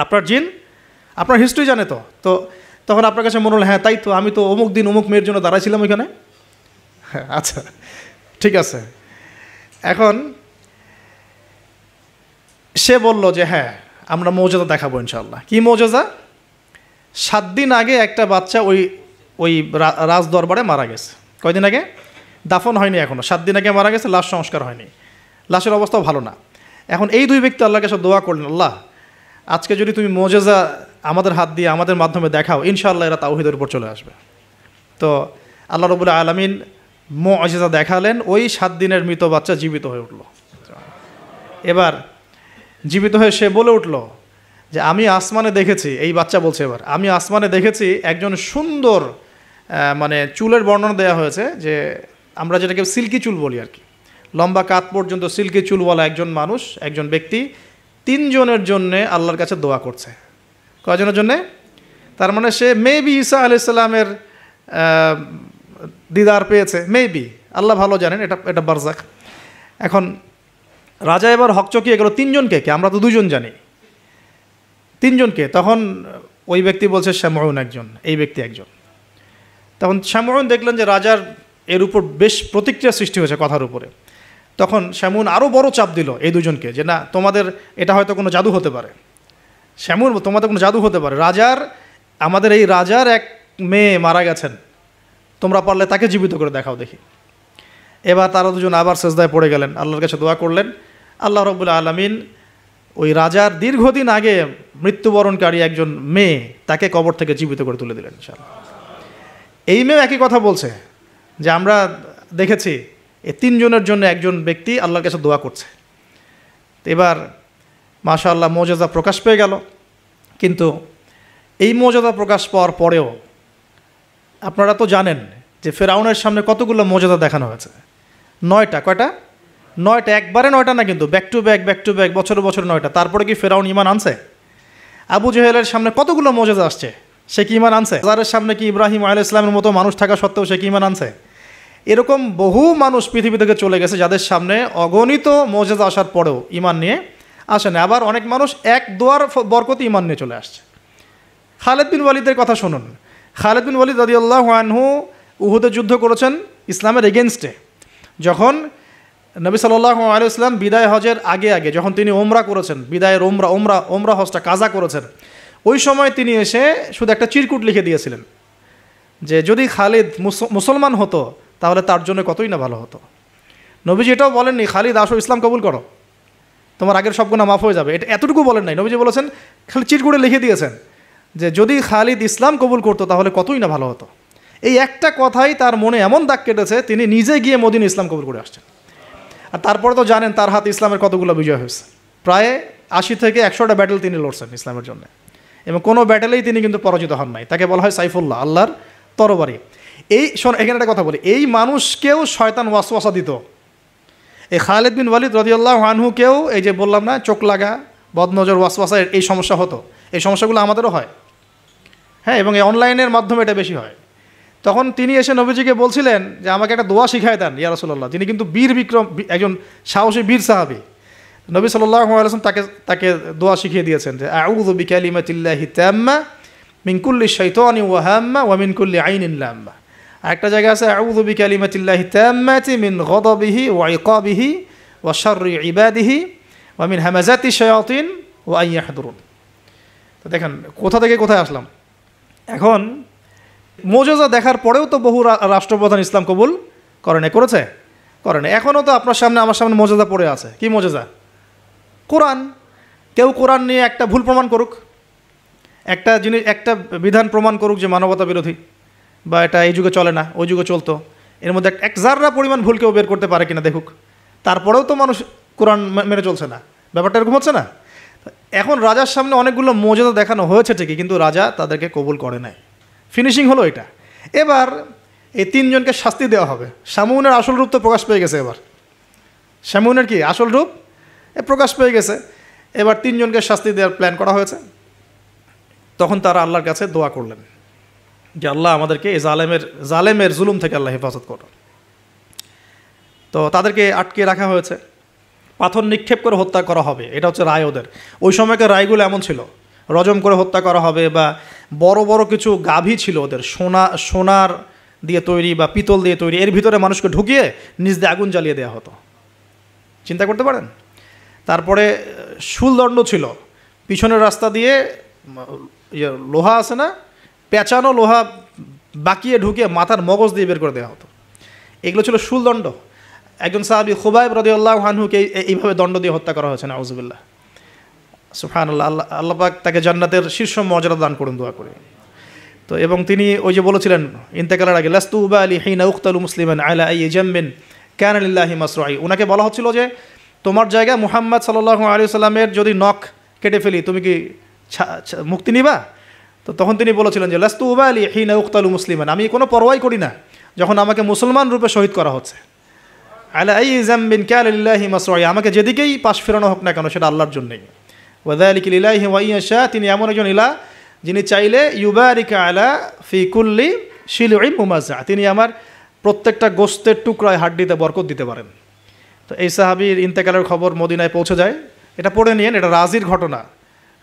আপনার জিন আপনার হিস্ট্রি জানে। তো তখন আপনার কাছে মনে হলো হ্যাঁ তাই তো, আমি তো অমুক দিন অমুক মেয়ের জন্য দাঁড়াইছিলাম ওইখানে। হ্যাঁ আচ্ছা ঠিক আছে। এখন সে বলল যে হ্যাঁ আমরা মৌজাদা দেখাবো ইনশাআল্লাহ। কি মৌজাদা? 7 দিন আগে একটা বাচ্চা ওই রাজ দরবারে মারা গেছে। কয়দিন আগে? দাফন হয়নি এখনও, 7 দিন আগে মারা গেছে, লাশ সংস্কার হয়নি, লাশের অবস্থাও ভালো না। এখন এই 2 ব্যক্তি আল্লাহর কাছে দোয়া করলেন, আল্লাহ আজকে যদি তুমি মৌজাদা আমাদের হাত দিয়ে আমাদের মাধ্যমে দেখাও, ইনশাআল্লাহ এরা তাওহীদের উপর চলে আসবে। তো আল্লাহ রাব্বুল আলামিন মুআজিজা দেখালেন, ওই 7 দিনের মৃত বাচ্চা জীবিত হয়ে উঠল। এবার জীবিত হয়ে সে বলে উঠল যে আমি আসমানে দেখেছি, এই বাচ্চা বলছে এবার, আমি আসমানে দেখেছি একজন সুন্দর, মানে চুলের বর্ণনা দেওয়া হয়েছে যে আমরা যেটাকে সিল্কি চুল বলি আর কি, লম্বা কাত পর্যন্ত সিল্কি চুলওয়ালা একজন মানুষ, একজন ব্যক্তি 3 জনের জন্যে আল্লাহর কাছে দোয়া করছে। কয়জনের জন্যে? তার মানে সে মেবি ঈসা আলাইহিস সালামের দিদার পেয়েছে, মেবি, আল্লাহ ভালো জানেন, এটা বারজাক। এখন রাজা এবার হকচকিয়ে গেল, 3 জনকে কে? আমরা তো 2 জন জানি, 3 জনকে? তখন ওই ব্যক্তি বলছে শামউন একজন, এই ব্যক্তি একজন। তখন শামউন দেখলেন যে রাজার এর উপর বেশ প্রতিক্রিয়া সৃষ্টি হয়েছে কথার উপরে। তখন শামউন আরও বড় চাপ দিল এই 2 জনকে যে না, তোমাদের এটা হয়তো কোনো জাদু হতে পারে। শামউন, তোমাদের কোনো জাদু হতে পারে, আমাদের এই রাজার এক মেয়ে মারা গেছেন, তোমরা পারলে তাকে জীবিত করে দেখাও দেখি। এবার তারা 2জন আবার সেজদায় পড়ে গেলেন, আল্লাহর কাছে দোয়া করলেন। আল্লাহ রাব্বুল আলামিন ওই রাজার দীর্ঘদিন আগে মৃত্যুবরণকারী একজন মেয়ে, তাকে কবর থেকে জীবিত করে তুলে দিলেন ইনশাআল্লাহ। এই মেয়ে একই কথা বলছে যে আমরা দেখেছি এই 3 জনের জন্য একজন ব্যক্তি আল্লাহর কাছে দোয়া করছে। এবার মাশাআল্লাহ মুআজিজা প্রকাশ পেয়ে গেল। কিন্তু এই মুআজিজা প্রকাশ পাওয়ার পরেও আপনারা তো জানেন যে ফেরাউনের সামনে কতগুলো মুআজিজা দেখানো হয়েছে? 9টা। কয়টা? 9টা। একবারে 9টা না, কিন্তু ব্যাক টু ব্যাক বছর বছর 9টা। তারপরে কি ফেরাউন ঈমান আনছে? আবু জেহেলের সামনে কতগুলো মুআজিজা আসছে, সে কি ঈমান আনছে? হাজারের সামনে কি ইব্রাহিম আলাইহিস সালামের মতো মানুষ থাকা সত্ত্বেও সে কি ঈমান আনছে? এরকম বহু মানুষ পৃথিবী থেকে চলে গেছে যাদের সামনে অগণিত মুআজিজা আসার পরেও ঈমান নিয়ে আসে না। আবার অনেক মানুষ এক দোয়ার বরকতে ঈমান নিয়ে চলে আসছে। খালিদ বিন ওয়ালিদের কথা শুনুন। খালিদ বিন ওয়ালিদ রাদিয়াল্লাহু আনহু উহুদে যুদ্ধ করেছেন ইসলামের এগেনস্টে। যখন নবী সাল্লাল্লাহু আলাইহি ওয়াসাল্লাম বিদায় হজের আগে যখন তিনি ওমরা করেছেন, বিদায়ের ওমরা হজটা কাজা করেছেন, ওই সময় তিনি এসে শুধু একটা চিরকুট লিখে দিয়েছিলেন যে যদি খালিদ মুসলমান হতো তাহলে তার জন্য কতই না ভালো হতো। নবীজি এটাও বলেননি খালিদ আসো ইসলাম কবুল করো, তোমার আগের সব গুনাহ মাফ হয়ে যাবে, এটা এতটুকু বলেন নাই। নবীজি বলেছেন, খালি চিরকুটে লিখে দিয়েছেন যে যদি খালিদ ইসলাম কবুল করতো তাহলে কতই না ভালো হতো। এই একটা কথাই তার মনে এমন দাগ কেটেছে, তিনি নিজে গিয়ে মদিনা ইসলাম কবুল করে আসছেন। আর তারপরে তো জানেন তার হাতে ইসলামের কতগুলো বিজয় হয়েছে, প্রায় 80 থেকে 100টা ব্যাটেল তিনি লড়ছেন ইসলামের জন্য, এবং কোনো ব্যাটেলেই তিনি কিন্তু পরাজিত হন নাই। তাকে বলা হয় সাইফুল্লাহ, আল্লাহর তরবারি। এখানে একটা কথা বলি, এই মানুষকেও শয়তান ওয়াসওয়াসা দিত। এই খালিদ বিন ওয়ালিদ রাদিয়াল্লাহু আনহুকেও এই যে বললাম না, চোখ লাগা, বদনজর, ওয়াসওয়াসা, এই সমস্যা হতো। এই সমস্যাগুলো আমাদেরও হয়, হ্যাঁ, এবং এই অনলাইনের মাধ্যমে এটা বেশি হয়। তখন তিনি এসে নবীজিকে বলছিলেন যে আমাকে একটা দোয়া শিখায় দেন ইয়া রাসূলুল্লাহ। তিনি কিন্তু বীর বিক্রম, একজন সাহসী বীর সাহাবী। নবী সাল্লাল্লাহু আলাইহি ওয়াসাল্লাম তাকে দোয়া শিখিয়ে দিয়েছেন যে আউযু বিকালিমাতিল্লাহি তাম্মা মিন কুল্লি শাইতানি ওয়া হাম্মা ওয়া মিন কুল্লি আইনিন লাম্মা। আরেকটা জায়গা আছে আউযু বিকালিমাতিল্লাহি তাম্মাতি মিন গাদাবিহি ওয়া ইকাবিহি ওয়া শাররি ইবাদিহি ওয়া মিন হামাজাতি শায়াতিন ওয়া আন ইয়াহদুরুন। তো দেখেন কোথা থেকে কোথায় আসলাম। এখন মুআজিজা দেখার পরেও তো বহু রাষ্ট্রপ্রধান ইসলাম কবুল করেছে। এখনও তো আপনার সামনে আমার সামনে মুআজিজা পড়ে আছে। কি মুআজিজা? কোরআন। কেউ কোরআন নিয়ে একটা ভুল প্রমাণ করুক, একটা বিধান প্রমাণ করুক যে মানবতা বিরোধী, বা এটা এই যুগে চলে না, ওই যুগে চলতো, এর মধ্যে এক জাররা পরিমাণ ভুল কেউ বের করতে পারে কিনা দেখুক। তারপরেও তো মানুষ কোরআন মেনে চলছে না। ব্যাপারটা এরকম হচ্ছে না? এখন রাজার সামনে অনেকগুলো মুআজিজা দেখানো হয়েছে ঠিকই, কিন্তু রাজা তাদেরকে কবুল করে নাই। ফিনিশিং হলো এটা। এবার এই 3 জনকে শাস্তি দেওয়া হবে। শামউনের আসল রূপ তো প্রকাশ পেয়ে গেছে। এবার শামউনের কি আসল রূপ প্রকাশ পেয়ে গেছে। এবার 3 জনকে শাস্তি দেওয়ার প্ল্যান করা হয়েছে। তখন তারা আল্লাহর কাছে দোয়া করলেন যে আল্লাহ আমাদেরকে এই জালেমের জুলুম থেকে আল্লাহ হেফাজত করো। তো তাদেরকে আটকে রাখা হয়েছে, পাথর নিক্ষেপ করে হত্যা করা হবে, এটা হচ্ছে রায় ওদের। ওই সময়কার রায়গুলো এমন ছিল, রজম করে হত্যা করা হবে, বা বড় বড় কিছু গাভী ছিল ওদের, সোনার দিয়ে তৈরি বা পিতল দিয়ে তৈরি, এর ভিতরে মানুষকে ঢুকিয়ে নিজ দিয়ে আগুন জ্বালিয়ে দেওয়া হতো। চিন্তা করতে পারেন। তারপরে শুলদণ্ড ছিল, পিছনের রাস্তা দিয়ে লোহা আছে না, পেঁচানো লোহা বাকিয়ে ঢুকিয়ে মাথার মগজ দিয়ে বের করে দেওয়া হতো। এগুলো ছিল শুলদণ্ড। একজন সাহাবী খুবাইব রাদিয়াল্লাহু আনহুকে এইভাবে দণ্ড দিয়ে হত্যা করা হয়েছে, নাউযুবিল্লাহ। সুবহানাল্লাহ। আল্লাহ পাক তাকে জান্নাতের শীর্ষ মর্যাদা দান করুন, দোয়া করে। তো এবং তিনি ওই যে বলেছিলেন ইন্তেকালের আগে, লাস্তু উবালি হিনা উকতালু মুসলিমান আলা আই জামবিন কানা লিল্লাহি মাসরাই। ওনাকে বলা হচ্ছিল যে তোমার জায়গায় মুহাম্মদ সাল্লাল্লাহু আলাইহি সাল্লামের যদি নখ কেটে ফেলি তুমি কি মুক্তি নিবা? তো তখন তিনি বলেছিলেন যে লাস্তু উবালি হিনা উকতালু মুসলিমান, আমি কোনো পরোয়াই করি না যখন আমাকে মুসলমান রূপে শহীদ করা হচ্ছে। আলা আই জামবিন কানা লিল্লাহি মাসরাই, আমাকে যেদিকেই পাশ ফেরানো হোক না কেন সেটা আল্লাহর জন্যই। ওয়াযালিকা লিল্লাহি ওয়া ইয়াশা, তিনি এমন একজন ইলাহ যিনি চাইলে ইউবারিকা আলা ফি কুল্লি শিলউইন মুমাজ্জা, তিনি আমার প্রত্যেকটা গোস্তের টুকরায় হাড্ডিতে বরকত দিতে পারেন। তো এই সাহাবীর ইন্তেকালের খবর মদিনায় পৌঁছে যায়। এটা পড়ে নিয়েন, এটা রাজির ঘটনা,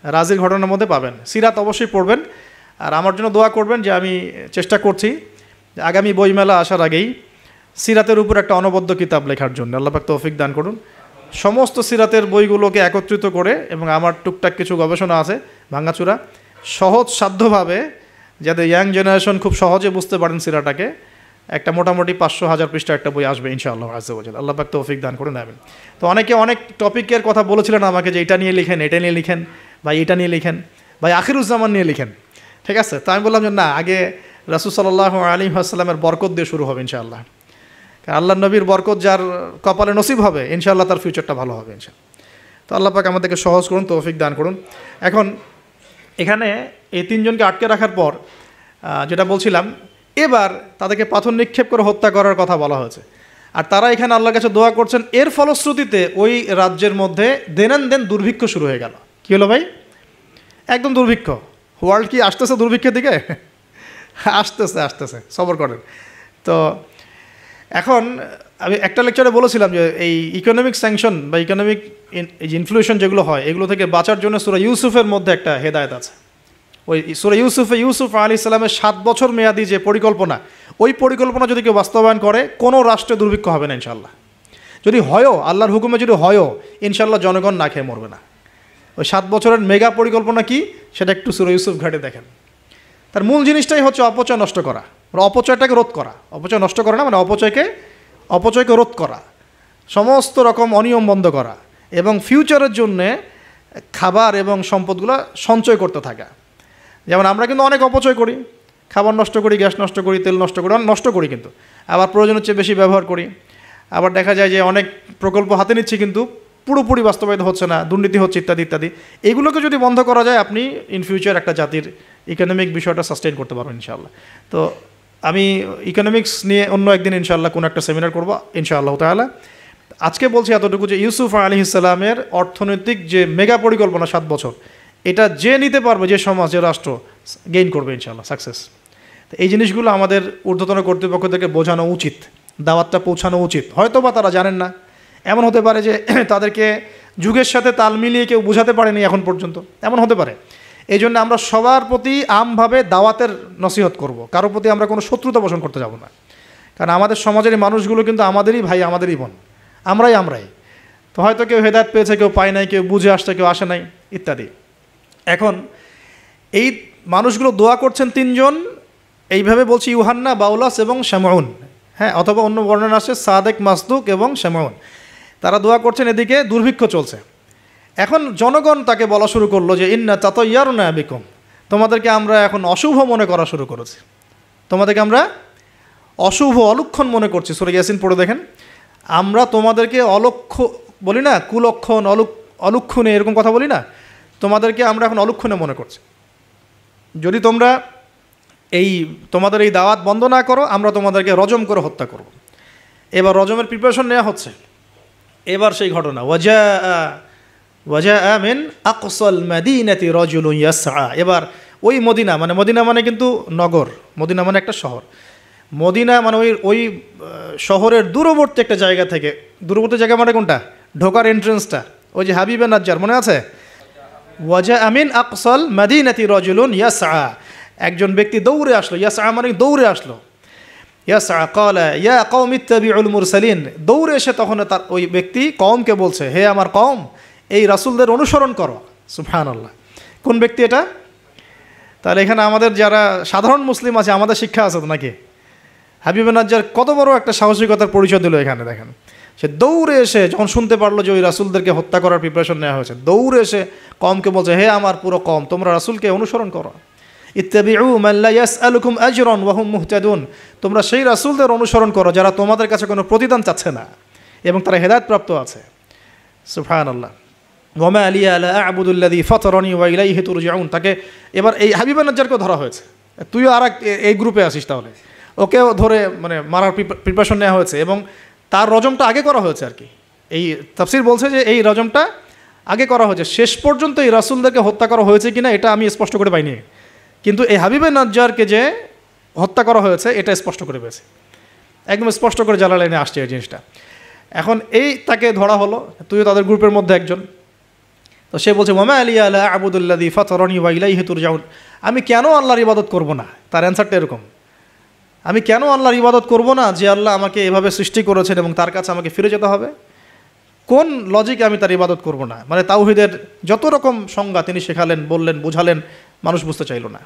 রাজির ঘটনার মধ্যে পাবেন। সিরাত অবশ্যই পড়বেন, আর আমার জন্য দোয়া করবেন যে আমি চেষ্টা করছি আগামী বইমেলা আসার আগেই সিরাতের উপর একটা অনবদ্য কিতাব লেখার জন্য। আল্লাহ পাক তৌফিক দান করুন। সমস্ত সিরাতের বইগুলোকে একত্রিত করে, এবং আমার টুকটাক কিছু গবেষণা আছে ভাঙাচুরা, সহজ সাধ্যভাবে যাতে ইয়াং জেনারেশন খুব সহজে বুঝতে পারেন সিরাটাকে, একটা মোটামুটি 500-1000 পৃষ্ঠা একটা বই আসবে ইনশাআল্লাহ আজ্জা ওয়া জাল। আল্লাহ পাক তৌফিক দান করে নেবেন। তো অনেকে অনেক টপিকের কথা বলেছিলেন আমাকে যে এটা নিয়ে লিখেন, এটা নিয়ে লিখেন, ভাই এটা নিয়ে লিখেন, ভাই আখিরুজ্জামান নিয়ে লিখেন, ঠিক আছে? তো আমি বললাম যে না, আগে রাসূল সাল্লাল্লাহু আলাইহি ওয়াসাল্লামের বরকত দিয়ে শুরু হবে ইনশাআল্লাহ। কারণ আল্লাহ নবীর বরকত যার কপালে নসিব হবে ইনশাআল্লাহ তার ফিউচারটা ভালো হবে ইনশাআল্লাহ। তো আল্লাহ পাক আমাদেরকে সহজ করুন, তৌফিক দান করুন। এখন এখানে এই 3 জনকে আটকে রাখার পর যেটা বলছিলাম, এবার তাদেরকে পাথর নিক্ষেপ করে হত্যা করার কথা বলা হয়েছে। আর তারা এখানে আল্লাহর কাছে দোয়া করছেন। এর ফলশ্রুতিতে ওই রাজ্যের মধ্যে দেন দুর্ভিক্ষ শুরু হয়ে গেল। কী হলো ভাই? একদম দুর্ভিক্ষ। ওয়ার্ল্ড কি আসতেছে দুর্ভিক্ষের দিকে? আসতেছে, সবর করেন। তো এখন আমি একটা লেকচারে বলেছিলাম যে এই ইকোনমিক স্যাংশন বা ইকোনমিক ইনফ্লুয়েশন যেগুলো হয়, এগুলো থেকে বাঁচার জন্য সূরা ইউসুফের মধ্যে একটা হেদায়েত আছে। ওই সূরা ইউসুফ আলাইহিস সালামের 7 বছর মেয়াদি যে পরিকল্পনা, ওই পরিকল্পনা যদি কেউ বাস্তবায়ন করে কোনো রাষ্ট্রে দুর্ভিক্ষ হবে না ইনশাআল্লাহ। যদি হয়ও, আল্লাহর হুকুমে যদি হয়ও, ইনশাআল্লাহ জনগণ না খেয়ে মরবে না। ওই 7 বছরের মেগা পরিকল্পনা কি সেটা একটু সূরা ইউসুফ ঘাটে দেখেন। তার মূল জিনিসটাই হচ্ছে অপচয় নষ্ট করা, অপচয়টাকে রোধ করা। অপচয় নষ্ট করা না, মানে অপচয়কে রোধ করা, সমস্ত রকম অনিয়ম বন্ধ করা, এবং ফিউচারের জন্যে খাবার এবং সম্পদগুলো সঞ্চয় করতে থাকা। যেমন আমরা কিন্তু অনেক অপচয় করি, খাবার নষ্ট করি, গ্যাস নষ্ট করি, তেল নষ্ট করি, নষ্ট করি, কিন্তু আবার প্রয়োজনের চেয়ে বেশি ব্যবহার করি। আবার দেখা যায় যে অনেক প্রকল্প হাতে নিচ্ছি কিন্তু পুরোপুরি বাস্তবায়িত হচ্ছে না, দুর্নীতি হচ্ছে, ইত্যাদি ইত্যাদি। এগুলোকে যদি বন্ধ করা যায়, আপনি ইন ফিউচার একটা জাতির ইকোনমিক বিষয়টা সাস্টেইন করতে পারবেন ইনশাআল্লাহ। তো আমি ইকোনমিক্স নিয়ে অন্য একদিন ইনশাআল্লাহ কোনো একটা সেমিনার করবো ইনশাআল্লাহ তাআলা। আজকে বলছি এতটুকু যে ইউসুফ আলাইহিস সালামের অর্থনৈতিক যে মেগা পরিকল্পনা 7 বছর, এটা যে নিতে পারবে, যে সমাজ, যে রাষ্ট্র গেইন করবে ইনশাআল্লাহ, সাকসেস। তো এই জিনিসগুলো আমাদের ঊর্ধ্বতন কর্তৃপক্ষদেরকে বোঝানো উচিত, দাওয়াতটা পৌঁছানো উচিত। হয়তো বা তারা জানেন না, এমন হতে পারে যে তাদেরকে যুগের সাথে তাল মিলিয়ে কেউ বোঝাতে পারেনি এখন পর্যন্ত, এমন হতে পারে। এই জন্য আমরা সবার প্রতি আমভাবে দাওয়াতের নসিহত করব, কারোর প্রতি আমরা কোনো শত্রুতা পোষণ করতে যাব না। কারণ আমাদের সমাজের মানুষগুলো কিন্তু আমাদেরই ভাই, আমাদেরই বোন, আমরাই। তো হয়তো কেউ হেদায়েত পেয়েছে, কেউ পায় নাই, কেউ বুঝে আসছে, কেউ আসে নাই, ইত্যাদি। এখন এই মানুষগুলো দোয়া করছেন 3 জন, এইভাবে বলছি, ইউহান্না, বাউলাস এবং শামউন, হ্যাঁ, অথবা অন্য বর্ণনা আছে সাদেক, মাসদুক এবং শামউন। তারা দোয়া করছেন, এদিকে দুর্ভিক্ষ চলছে। এখন জনগণ তাকে বলা শুরু করলো যে ইন্না তাতায়্যারনা বিকুম, তোমাদেরকে আমরা এখন অশুভ মনে করা শুরু করেছি, তোমাদেরকে আমরা অশুভ, অলক্ষণ মনে করছি। সূরা ইয়াসিন পড়ে দেখেন, আমরা তোমাদেরকে বলি না, কুলক্ষণ, অলক্ষণে, এরকম কথা বলি না, তোমাদেরকে আমরা এখন অলক্ষণে মনে করছি। যদি তোমরা তোমাদের এই দাওয়াত বন্ধ না করো, আমরা তোমাদেরকে রজম করে হত্যা করব। এবার রজমের প্রিপারেশন নেওয়া হচ্ছে। এবার সেই ঘটনা ওয়াজা মিন আকসাল মাদিনাতি রাজুলুন ইয়াসআ। এবার ওই মদিনা মানে কিন্তু নগর, মদিনা মানে একটা শহর, মদিনা মানে ওই শহরের দূরবর্তী একটা জায়গা থেকে, দূরবর্তী জায়গা মানে কোনটা, ঢোকার এন্ট্রেন্সটা, ওই যে হাবিবে নাজ্জার মনে আছে, ওয়াজা আমিন আকসাল মাদিনাতি রাজুলুন ইয়াসআ, একজন ব্যক্তি দৌড়ে আসলো, ইয়াসআ মানে দৌড়ে আসলো, ইয়াসআ ক্বালা ইয়া কওমি ইত্তাবিউল মুরসালিন, দৌড়ে এসে তখন তার ওই ব্যক্তি কওমকে বলছে, হে আমার কওম, এই রাসূলদের অনুসরণ করো। সুবহানাল্লাহ। কোন ব্যক্তি এটা? তাহলে এখানে আমাদের যারা সাধারণ মুসলিম আছে আমাদের শিক্ষা আছে তো নাকি? হাবিবে নাজ্জার কত বড় একটা সাহসিকতার পরিচয় দিল এখানে, দেখেন সে দৌড়ে এসে যখন শুনতে পারলো যে ওই রাসূলদেরকে হত্যা করার প্রিপারেশন নেওয়া হয়েছে, দৌড়ে এসে কওমকে বলছে, হে আমার পুরো কওম, তোমরা রাসূলকে অনুসরণ করো, ইত্তাবিউ মান লা ইয়াসআলুকুম আজরান ওয়া হুম মুহতাদুন, তোমরা সেই রাসূলদের অনুসরণ করো যারা তোমাদের কাছে কোনো প্রতিদান চাচ্ছে না এবং তারা হেদায়েত প্রাপ্ত আছে। সুবহানাল্লাহ। ওয়া মা লিয়া লা আ'বুদুল্লাযী ফাতারানি ওয়া ইলাইহি তুরজাউন। তাকে এবার এই হাবিবে নাজ্জারকে ধরা হয়েছে, তুইও আর এই গ্রুপে আসিস, তাহলে ওকেও ধরে মানে মারার প্রিপারেশন নেওয়া হয়েছে এবং তার রজমটা আগে করা হয়েছে আর কি। এই তাফসীর বলছে যে এই রজমটা আগে করা হয়েছে, শেষ পর্যন্ত এই রাসূলদেরকে হত্যা করা হয়েছে কিনা এটা আমি স্পষ্ট করে পাইনি, কিন্তু এই হাবিবে নাজ্জারকে যে হত্যা করা হয়েছে এটা স্পষ্ট করে পেয়েছে, একদম স্পষ্ট করে জালালাইনে আসছে এই জিনিসটা। এখন এই তাকে ধরা হলো, তুইও তাদের গ্রুপের মধ্যে একজন, তো সে বলছে ওয়া মা লিয়া লা আ'বুদুল্লাযী ফাতারানি ওয়া ইলাইহি তুরজাউন, আমি কেন আল্লাহর ইবাদত করব না? তার অ্যান্সারটা এরকম, আমি কেন আল্লাহর ইবাদত করব না যে আল্লাহ আমাকে এভাবে সৃষ্টি করেছেন এবং তার কাছে আমাকে ফিরে যেতে হবে? কোন লজিকে আমি তার ইবাদত করব না? মানে তাওহীদের যত রকম সংজ্ঞা তিনি শেখালেন, বললেন, বুঝালেন, মানুষ বুঝতে চাইল না।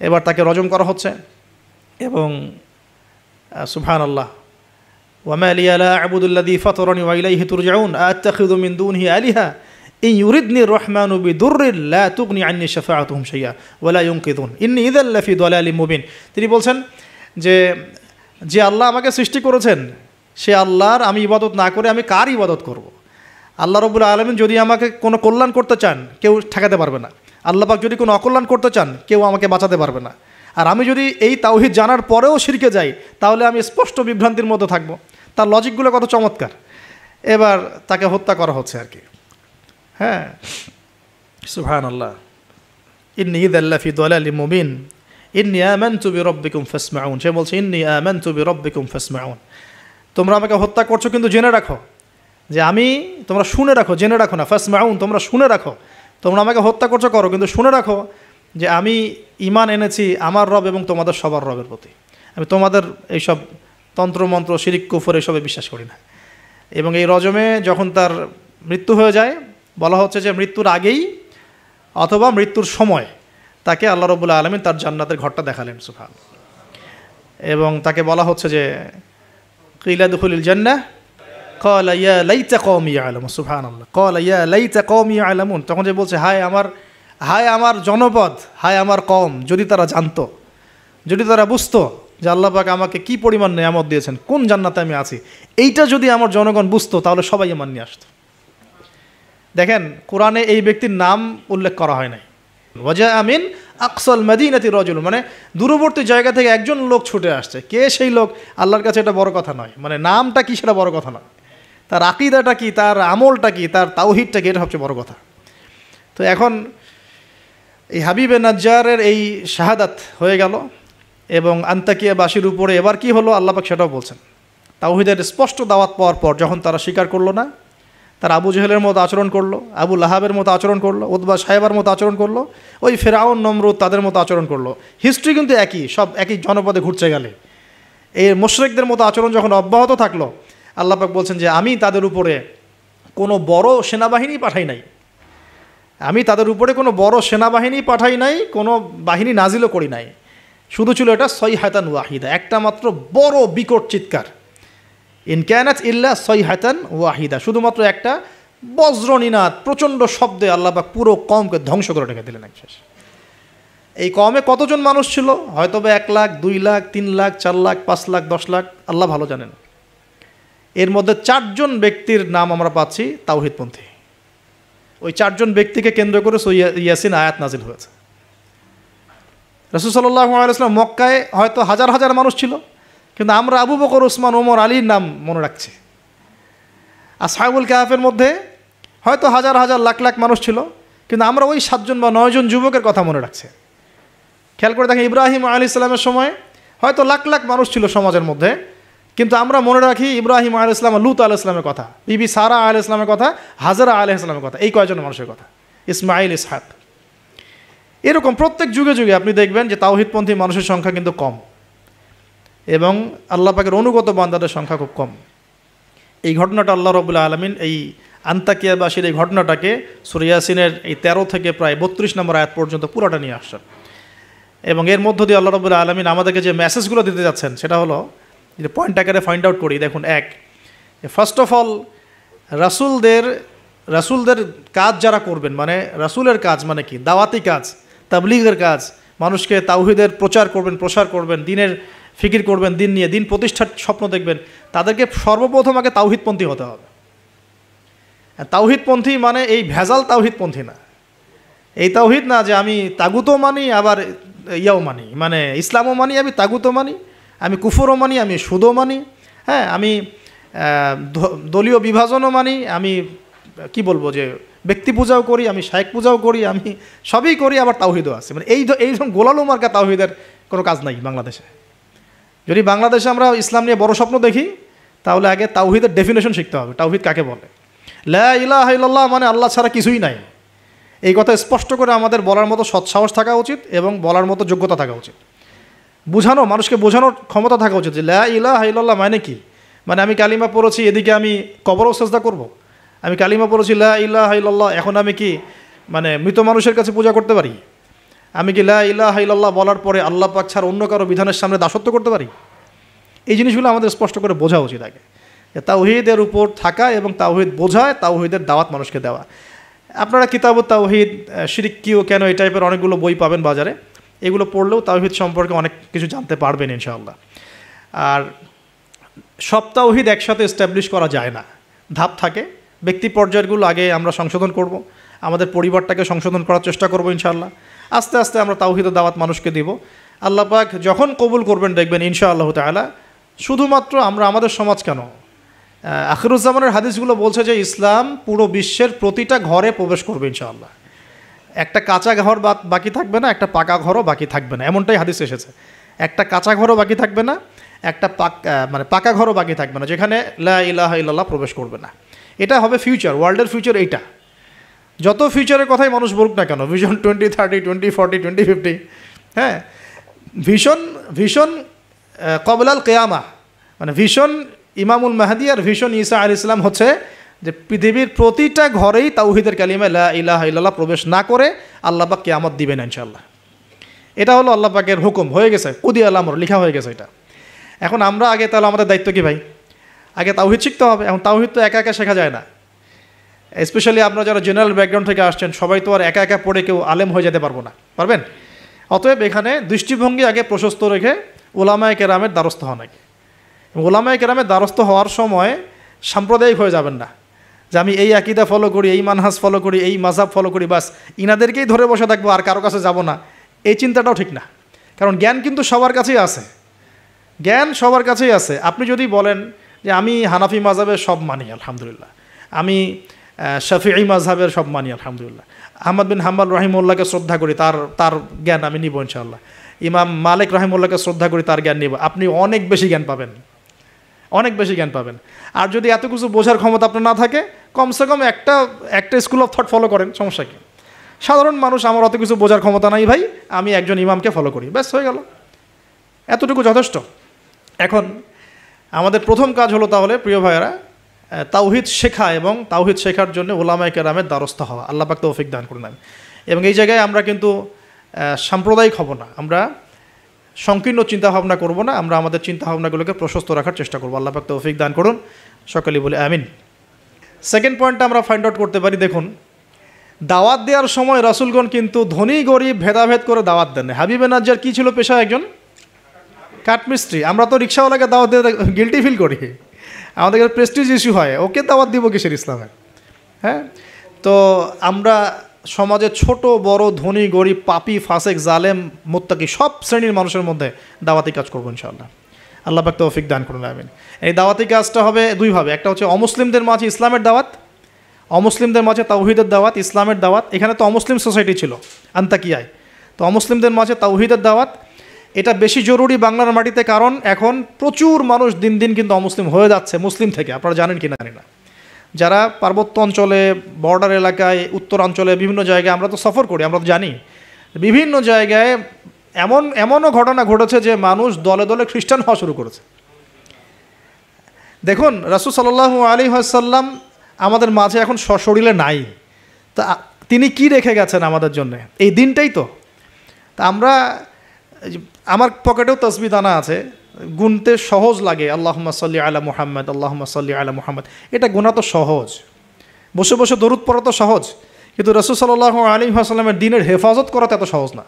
এবার তাকে রজম করা হচ্ছে এবং সুবহানাল্লাহ, ওয়া মা লিয়া লা আ'বুদুল্লাযী ফাতারানি ওয়া ইলাইহি তুরজাউন আ'তাখিযু মিন দুনিহি আলিহা ইন ইউরিদনির রাহমানু বিদুররিন লা তুগনি আন্নী শাফাআতুহুম শাইআ ওয়া লা ইউনকিযুন ইন্নী ইযাল লাফি দালালিম মুবিন। তিনি বলছেন যে আল্লাহ আমাকে সৃষ্টি করেছেন সে আল্লাহর আমি ইবাদত না করে আমি কার ইবাদত করব? আল্লাহ রাব্বুল আলামিন যদি আমাকে কোনো কল্যাণ করতে চান কেউ ঠেকাতে পারবে না, আল্লাহ পাক যদি কোনো অকল্যাণ করতে চান কেউ আমাকে বাঁচাতে পারবে না। আর আমি যদি এই তাওহীদ জানার পরেও শিরকে যাই তাহলে আমি স্পষ্ট বিভ্রান্তির মধ্যে থাকব। তার লজিকগুলো কত চমৎকার। এবার তাকে হত্যা করা হচ্ছে আর কি। হ্যাঁ, সুবহানাল্লাহ। ইন্নী ইযাল লাফি দালালিম মুবিন ইন্নী আমানতু বিরাব্বিকুম ফাসমাউন। সে বলছে ইন্নী আমানতু বিরাব্বিকুম ফাসমাউন, তোমরা আমাকে হত্যা করছো কিন্তু জেনে রাখো যে আমি, তোমরা শুনে রাখো, জেনে রাখো না, ফাসমাউন তোমরা শুনে রাখো, তোমরা আমাকে হত্যা করছো করো কিন্তু শুনে রাখো যে আমি ঈমান এনেছি আমার রব এবং তোমাদের সবার রবের প্রতি। আমি তোমাদের এইসব তন্ত্রমন্ত্র শিরিক কুফর এসবে বিশ্বাস করি না। এবং এই রজমে যখন তার মৃত্যু হয়ে যায় বলা হচ্ছে যে মৃত্যুর আগেই অথবা মৃত্যুর সময় তাকে আল্লাহ রাব্বুল আলামিন তার জান্নাতের ঘরটা দেখালেন। সুবহানাল্লাহ। এবং তাকে বলা হচ্ছে যে কিলা দুখুলিল জান্নাহ ক্বালা ইয়া লাইতা কওমি ইয়ালামুন। সুবহানাল্লাহ। ক্বালা ইয়া লাইতা কওমি ইয়ালামুন, তখন যে বলছে হায় আমার জনপদ, হায় আমার কওম, যদি তারা জানতো, যদি তারা বুঝতো যে আল্লাহ পাক আমাকে কি পরিমাণ নেয়ামত দিয়েছেন, কোন জান্নাতে আমি আছি, এইটা যদি আমার জনগণ বুঝতো তাহলে সবাই ঈমান নিয়ে আসতো। দেখেন কোরআনে এই ব্যক্তির নাম উল্লেখ করা হয় নাই। ওয়াজা আমিন আকসাল মাদিনাতি রাজুল, মানে দূরবর্তী জায়গা থেকে একজন লোক ছুটে আসছে, কে সেই লোক আল্লাহর কাছে এটা বড় কথা নয়, মানে নামটা কি সেটা বড় কথা নয়, তার আকীদাটা কি, তার আমলটা কি, তার তাওহীদটা কি, এটা সবচেয়ে বড় কথা। তো এখন এই হাবিবে নাজ্জারের এই শাহাদাত হয়ে গেল এবং আন্তাকিয়াবাসীর উপরে এবার কি হলো আল্লাহ পাক সেটাও বলছেন। তাওহীদের স্পষ্ট দাওয়াত পাওয়ার পর যখন তারা স্বীকার করলো না, তারা আবু জেহেলের মতো আচরণ করলো, আবু লাহাবের মতো আচরণ করলো, উতবা সাহেবার মতো আচরণ করলো, ওই ফেরাউন নমরুদ তাদের মতো আচরণ করলো। হিস্ট্রি কিন্তু একই, সব একই জনপদে ঘুরছে গেলে এই মুশরিকদের মতো আচরণ যখন অব্যাহত থাকলো, আল্লাহ পাক বলছেন যে আমি তাদের উপরে কোনো বড় সেনাবাহিনী পাঠাই নাই, আমি তাদের উপরে কোনো বড় সেনাবাহিনী পাঠাই নাই, কোনো বাহিনী নাজিলও করি নাই, শুধু ছিল এটা সয়হাতান ওয়াহিদা, একটা মাত্র বড় বিকট চিৎকার। ইন কানাত ইল্লা সয়হাতান ওয়াহিদা, শুধুমাত্র একটা বজ্রনিনাদ প্রচণ্ড শব্দে আল্লাহ পাক পুরো কওমকে ধ্বংস করে রেখে দিলেন একশেষ। এই কওমে কতজন মানুষ ছিল? হয়তো বা 1 লাখ, 2 লাখ, 3 লাখ, 4 লাখ, 5 লাখ, 10 লাখ, আল্লাহ ভালো জানেন। এর মধ্যে 4 জন ব্যক্তির নাম আমরা পাচ্ছি তাওহীদপন্থী। ওই 4 জন ব্যক্তিকে কেন্দ্র করে ইয়াসিন আয়াত নাজিল হয়েছে। রাসূল সাল্লাল্লাহু আলাইহি ওয়াসাল্লাম মক্কায় হয়তো হাজার হাজার মানুষ ছিল, কিন্তু আমরা আবু বকর, ওসমান, ওমর, আলীর নাম মনে রাখছি। আসহাবুল কাহাফের মধ্যে হয়তো হাজার হাজার লাখ লাখ মানুষ ছিল, কিন্তু আমরা ওই 7 জন বা 9 জন যুবকের কথা মনে রাখছে। খেয়াল করে দেখেন, ইব্রাহিম আলাইহিস সালামের সময় হয়তো লাখ লাখ মানুষ ছিল সমাজের মধ্যে, কিন্তু আমরা মনে রাখি ইব্রাহিম আলাইহিস সালাম, লূত আলাইহিস সালামের কথা, বিবি সারা আলাইহিস সালামের কথা, হাজরা আলাইহিস সালামের কথা, এই কয়জন মানুষের কথা, ইসমাইল, ইসহাক। এরকম প্রত্যেক যুগে যুগে আপনি দেখবেন যে তাওহীদপন্থী মানুষের সংখ্যা কিন্তু কম, এবং আল্লাহ পাকের অনুগত বান্দাদের সংখ্যা খুব কম। এই ঘটনাটা আল্লাহ রাব্বুল আলামিন এই আন্তাকিয়াবাসীর এই ঘটনাটাকে সূরা ইয়াসিনের এই 13 থেকে প্রায় 32 নম্বর আয়াত পর্যন্ত পুরোটা নিয়ে আসছেন, এবং এর মধ্য দিয়ে আল্লাহ রাব্বুল আলামিন আমাদেরকে যে মেসেজগুলো দিতে যাচ্ছেন সেটা হলো, যে পয়েন্ট আকারে ফাইন্ড আউট করি। দেখুন, এক, ফার্স্ট অফ অল রাসূলদের কাজ যারা করবেন, মানে রাসূলের কাজ মানে কি, দাওয়াতি কাজ, তাবলীগের কাজ, মানুষকে তাওহীদের প্রচার করবেন, প্রসার করবেন, দিনের ফিকির করবেন, দিন নিয়ে দিন প্রতিষ্ঠার স্বপ্ন দেখবেন, তাদেরকে সর্বপ্রথম আগে তাওহীদপন্থী হতে হবে। তাওহীদপন্থী মানে এই ভেজাল তাওহীদপন্থী না, এই তাওহীদ না যে আমি তাগুতও মানি আবার ইয়াও মানি, মানে ইসলামও মানি, আমি তাগুতও মানি, আমি কুফরও মানি, আমি সুদও মানি, হ্যাঁ, আমি দলীয় বিভাজনও মানি, আমি কি বলবো যে ব্যক্তি পূজাও করি, আমি শায়েখ পূজাও করি, আমি সবই করি, আবার তাওহীদও আছে। মানে এইরকম গোলালু মার্কা তাওহীদের কোনো কাজ নাই বাংলাদেশে। যদি বাংলাদেশে আমরা ইসলাম নিয়ে বড় স্বপ্ন দেখি, তাহলে আগে তাওহীদের ডেফিনেশন শিখতে হবে, তাওহীদ কাকে বলে। লা ইলাহা ইল্লাল্লাহ মানে আল্লাহ ছাড়া কিছুই নাই, এই কথা স্পষ্ট করে আমাদের বলার মতো সৎসাহস থাকা উচিত এবং বলার মতো যোগ্যতা থাকা উচিত। মানুষকে বোঝানোর ক্ষমতা থাকা উচিত যে লা ইলাহা ইল্লাল্লাহ মানে কি। মানে আমি কালিমা পড়েছি, এদিকে আমি কবরও সেজদা করব? আমি কালিমা পড়েছি লা ইলাহা ইল্লাল্লাহ, এখন আমি কি মানে মৃত মানুষের কাছে পূজা করতে পারি? আমি কি লা ইলাহা ইল্লাল্লাহ বলার পরে আল্লাহ পাক ছাড়া অন্য কারো বিধানের সামনে দাসত্ব করতে পারি? এই জিনিসগুলো আমাদের স্পষ্ট করে বোঝা উচিত আগে, যে তাওহীদের উপর থাকা এবং তাওহীদ বোঝায়, তাওহীদের দাওয়াত মানুষকে দেওয়া। আপনারা কিতাবুত তাওহীদ, শিরক কি ও কেন, এই টাইপের অনেকগুলো বই পাবেন বাজারে, এগুলো পড়লেও তাওহীদ সম্পর্কে অনেক কিছু জানতে পারবেন ইনশাআল্লাহ। আর সব তাওহীদ একসাথে এস্টাবলিশ করা যায় না, ধাপ থাকে। ব্যক্তি পর্যায়গুলো আগে আমরা সংশোধন করব, আমাদের পরিবারটাকে সংশোধন করার চেষ্টা করব ইনশাআল্লাহ। আস্তে আস্তে আমরা তাওহীদের দাওয়াত মানুষকে দিব। আল্লাহ পাক যখন কবুল করবেন দেখবেন ইনশাআল্লাহ তাআলা, শুধুমাত্র আমরা আমাদের সমাজ কেন, আখিরুজ্জামানের হাদিসগুলো বলছে যে ইসলাম পুরো বিশ্বের প্রতিটা ঘরে প্রবেশ করবে ইনশাআল্লাহ। একটা কাঁচা ঘর বাকি থাকবে না, একটা পাকা ঘরও বাকি থাকবে না, এমনটাই হাদিস এসেছে। একটা কাঁচা ঘরও বাকি থাকবে না, একটা পাকা ঘরও বাকি থাকবে না যেখানে লা ইলাহা ইল্লাল্লাহ প্রবেশ করবে না। এটা হবে ফিউচার, ওয়ার্ল্ডের ফিউচার এইটা। যত ফিউচারের কথাই মানুষ বলুক না কেন, ভিশন 2030, 2040, 2050, হ্যাঁ, ভিশন কবলাল কিয়ামা, মানে ভিশন ইমামুল মাহদি আর ভিশন ঈসা আলাইহিস সালাম হচ্ছে যে পৃথিবীর প্রতিটা ঘরেই তাওহীদের কালিমা লা ইলাহা ইল্লাল্লাহ প্রবেশ না করে আল্লাহ পাক কিয়ামত দিবেন ইনশাআল্লাহ। এটা হলো আল্লাহ পাকের হুকুম, হয়ে গেছে, কুদি আল-আমর, লেখা হয়ে গেছে এটা। এখন আমরা আগে, তাহলে আমাদের দায়িত্ব কি ভাই? আগে তাওহীদ শিখতে হবে। এখন তাওহীদ তো একা একা শেখা যায় না, স্পেশালি আপনারা যারা জেনারেল ব্যাকগ্রাউন্ড থেকে আসছেন, সবাই তো আর একা একা পড়ে কেউ আলেম হয়ে যেতে পারবো না, পারবেন? অতএব এখানে দৃষ্টিভঙ্গি আগে প্রশস্ত রেখে উলামায়ে কেরামের দ্বারস্থ হন আগে। উলামায়ে কেরামের দ্বারস্থ হওয়ার সময় সাম্প্রদায়িক হয়ে যাবেন না, যে আমি এই আকীদা ফলো করি, এই মানহাজ ফলো করি, এই মাযহাব ফলো করি, বাস ইনাদেরকেই ধরে বসে থাকবো, আর কারো কাছে যাব না। এই চিন্তাটাও ঠিক না, কারণ জ্ঞান কিন্তু সবার কাছেই আছে, জ্ঞান সবার কাছেই আছে। আপনি যদি বলেন যে আমি হানাফি মাযহাবের সব মানি আলহামদুলিল্লাহ, আমি শাফিঈ মাযহাবের সব মানি আলহামদুলিল্লাহ, আহমদ বিন হাম্বল রাহিমাহুল্লাহকে শ্রদ্ধা করি, তার জ্ঞান আমি নিব ইনশাআল্লাহ, ইমাম মালিক রাহিমাহুল্লাহকে শ্রদ্ধা করি, তার জ্ঞান নিব, আপনি অনেক বেশি জ্ঞান পাবেন, অনেক বেশি জ্ঞান পাবেন। আর যদি এত কিছু বোঝার ক্ষমতা আপনার না থাকে, কমসে কম একটা স্কুল অফ থট ফলো করেন, সমস্যা কি? সাধারণ মানুষ, আমার অত কিছু বোঝার ক্ষমতা নাই ভাই, আমি একজন ইমামকে ফলো করি, ব্যাস হয়ে গেল, এতটুকু যথেষ্ট। এখন আমাদের প্রথম কাজ হলো তাহলে প্রিয় ভাইয়েরা, তাওহীদ শেখা এবং তাওহীদ শেখার জন্য উলামায়ে কেরামের দ্বারস্থ হওয়া। আল্লাহ পাক তৌফিক দান করুন। এবং এই জায়গায় আমরা কিন্তু সাম্প্রদায়িক হব না, আমরা সংকীর্ণ চিন্তাভাবনা করব না, আমরা আমাদের চিন্তাভাবনাগুলোকে প্রশস্ত রাখার চেষ্টা করব। আল্লাহ পাক তৌফিক দান করুন, সকলেই বলে আমিন। সেকেন্ড পয়েন্টটা আমরা ফাইন্ড আউট করতে পারি, দেখুন, দাওয়াত দেওয়ার সময় রাসূলগণ কিন্তু ধনী গরিব ভেদাভেদ করে দাওয়াত দেন। হাবিবে নাজ্জার কী ছিল পেশা? একজন কাঠমিস্ত্রি। আমরা তো রিক্সাওয়ালাকে দাওয়াত দিয়ে গিল্টি ফিল করি, আমাদের প্রেস্টিজ ইস্যু হয়, ওকে দাওয়াত দিব কিসের ইসলামে? হ্যাঁ, তো আমরা সমাজে ছোট বড়, ধনী গরিব, পাপী ফাসেক জালেম মুত্তাকি সব শ্রেণীর মানুষের মধ্যে দাওয়াতি কাজ করবো ইনশাআল্লাহ। আল্লাহ পাক তৌফিক দান করুন, আমিন। এই দাওয়াতি কাজটা হবে দুইভাবে, একটা হচ্ছে অমুসলিমদের মাঝে ইসলামের দাওয়াত, অমুসলিমদের মাঝে তাওহীদের দাওয়াত, ইসলামের দাওয়াত। এখানে তো অমুসলিম সোসাইটি ছিল আন্তাকিয়ায়, তো অমুসলিমদের মাঝে তাওহীদের দাওয়াত এটা বেশি জরুরি বাংলার মাটিতে, কারণ এখন প্রচুর মানুষ দিন দিন কিন্তু অমুসলিম হয়ে যাচ্ছে মুসলিম থেকে, আপনারা জানেন কি না জানি না। যারা পার্বত্য অঞ্চলে, বর্ডার এলাকায়, উত্তরাঞ্চলে বিভিন্ন জায়গায় আমরা তো সফর করি, আমরা তো জানি বিভিন্ন জায়গায় এমনও ঘটনা ঘটেছে যে মানুষ দলে দলে খ্রিস্টান হওয়া শুরু করেছে। দেখুন রাসূল সাল্লাল্লাহু আলাইহি ওয়াসাল্লাম আমাদের মাঝে এখন সশরীরে নাই, তা তিনি কি রেখে গেছেন আমাদের জন্য? এই দিনটাই তো। তা আমরা, আমার পকেটেও তসবিহ দানা আছে, গুনতে সহজ লাগে, আল্লাহুম্মা সাল্লি আলা মুহাম্মদ, আল্লাহুম্মা সাল্লি আলা মুহাম্মদ, এটা গোনা তো সহজ, বসে বসে দরুদ পড়া তো সহজ, কিন্তু রাসূল সাল্লাল্লাহু আলাইহি ওয়াসাল্লামের দিনের হেফাজত করা তো এত সহজ না।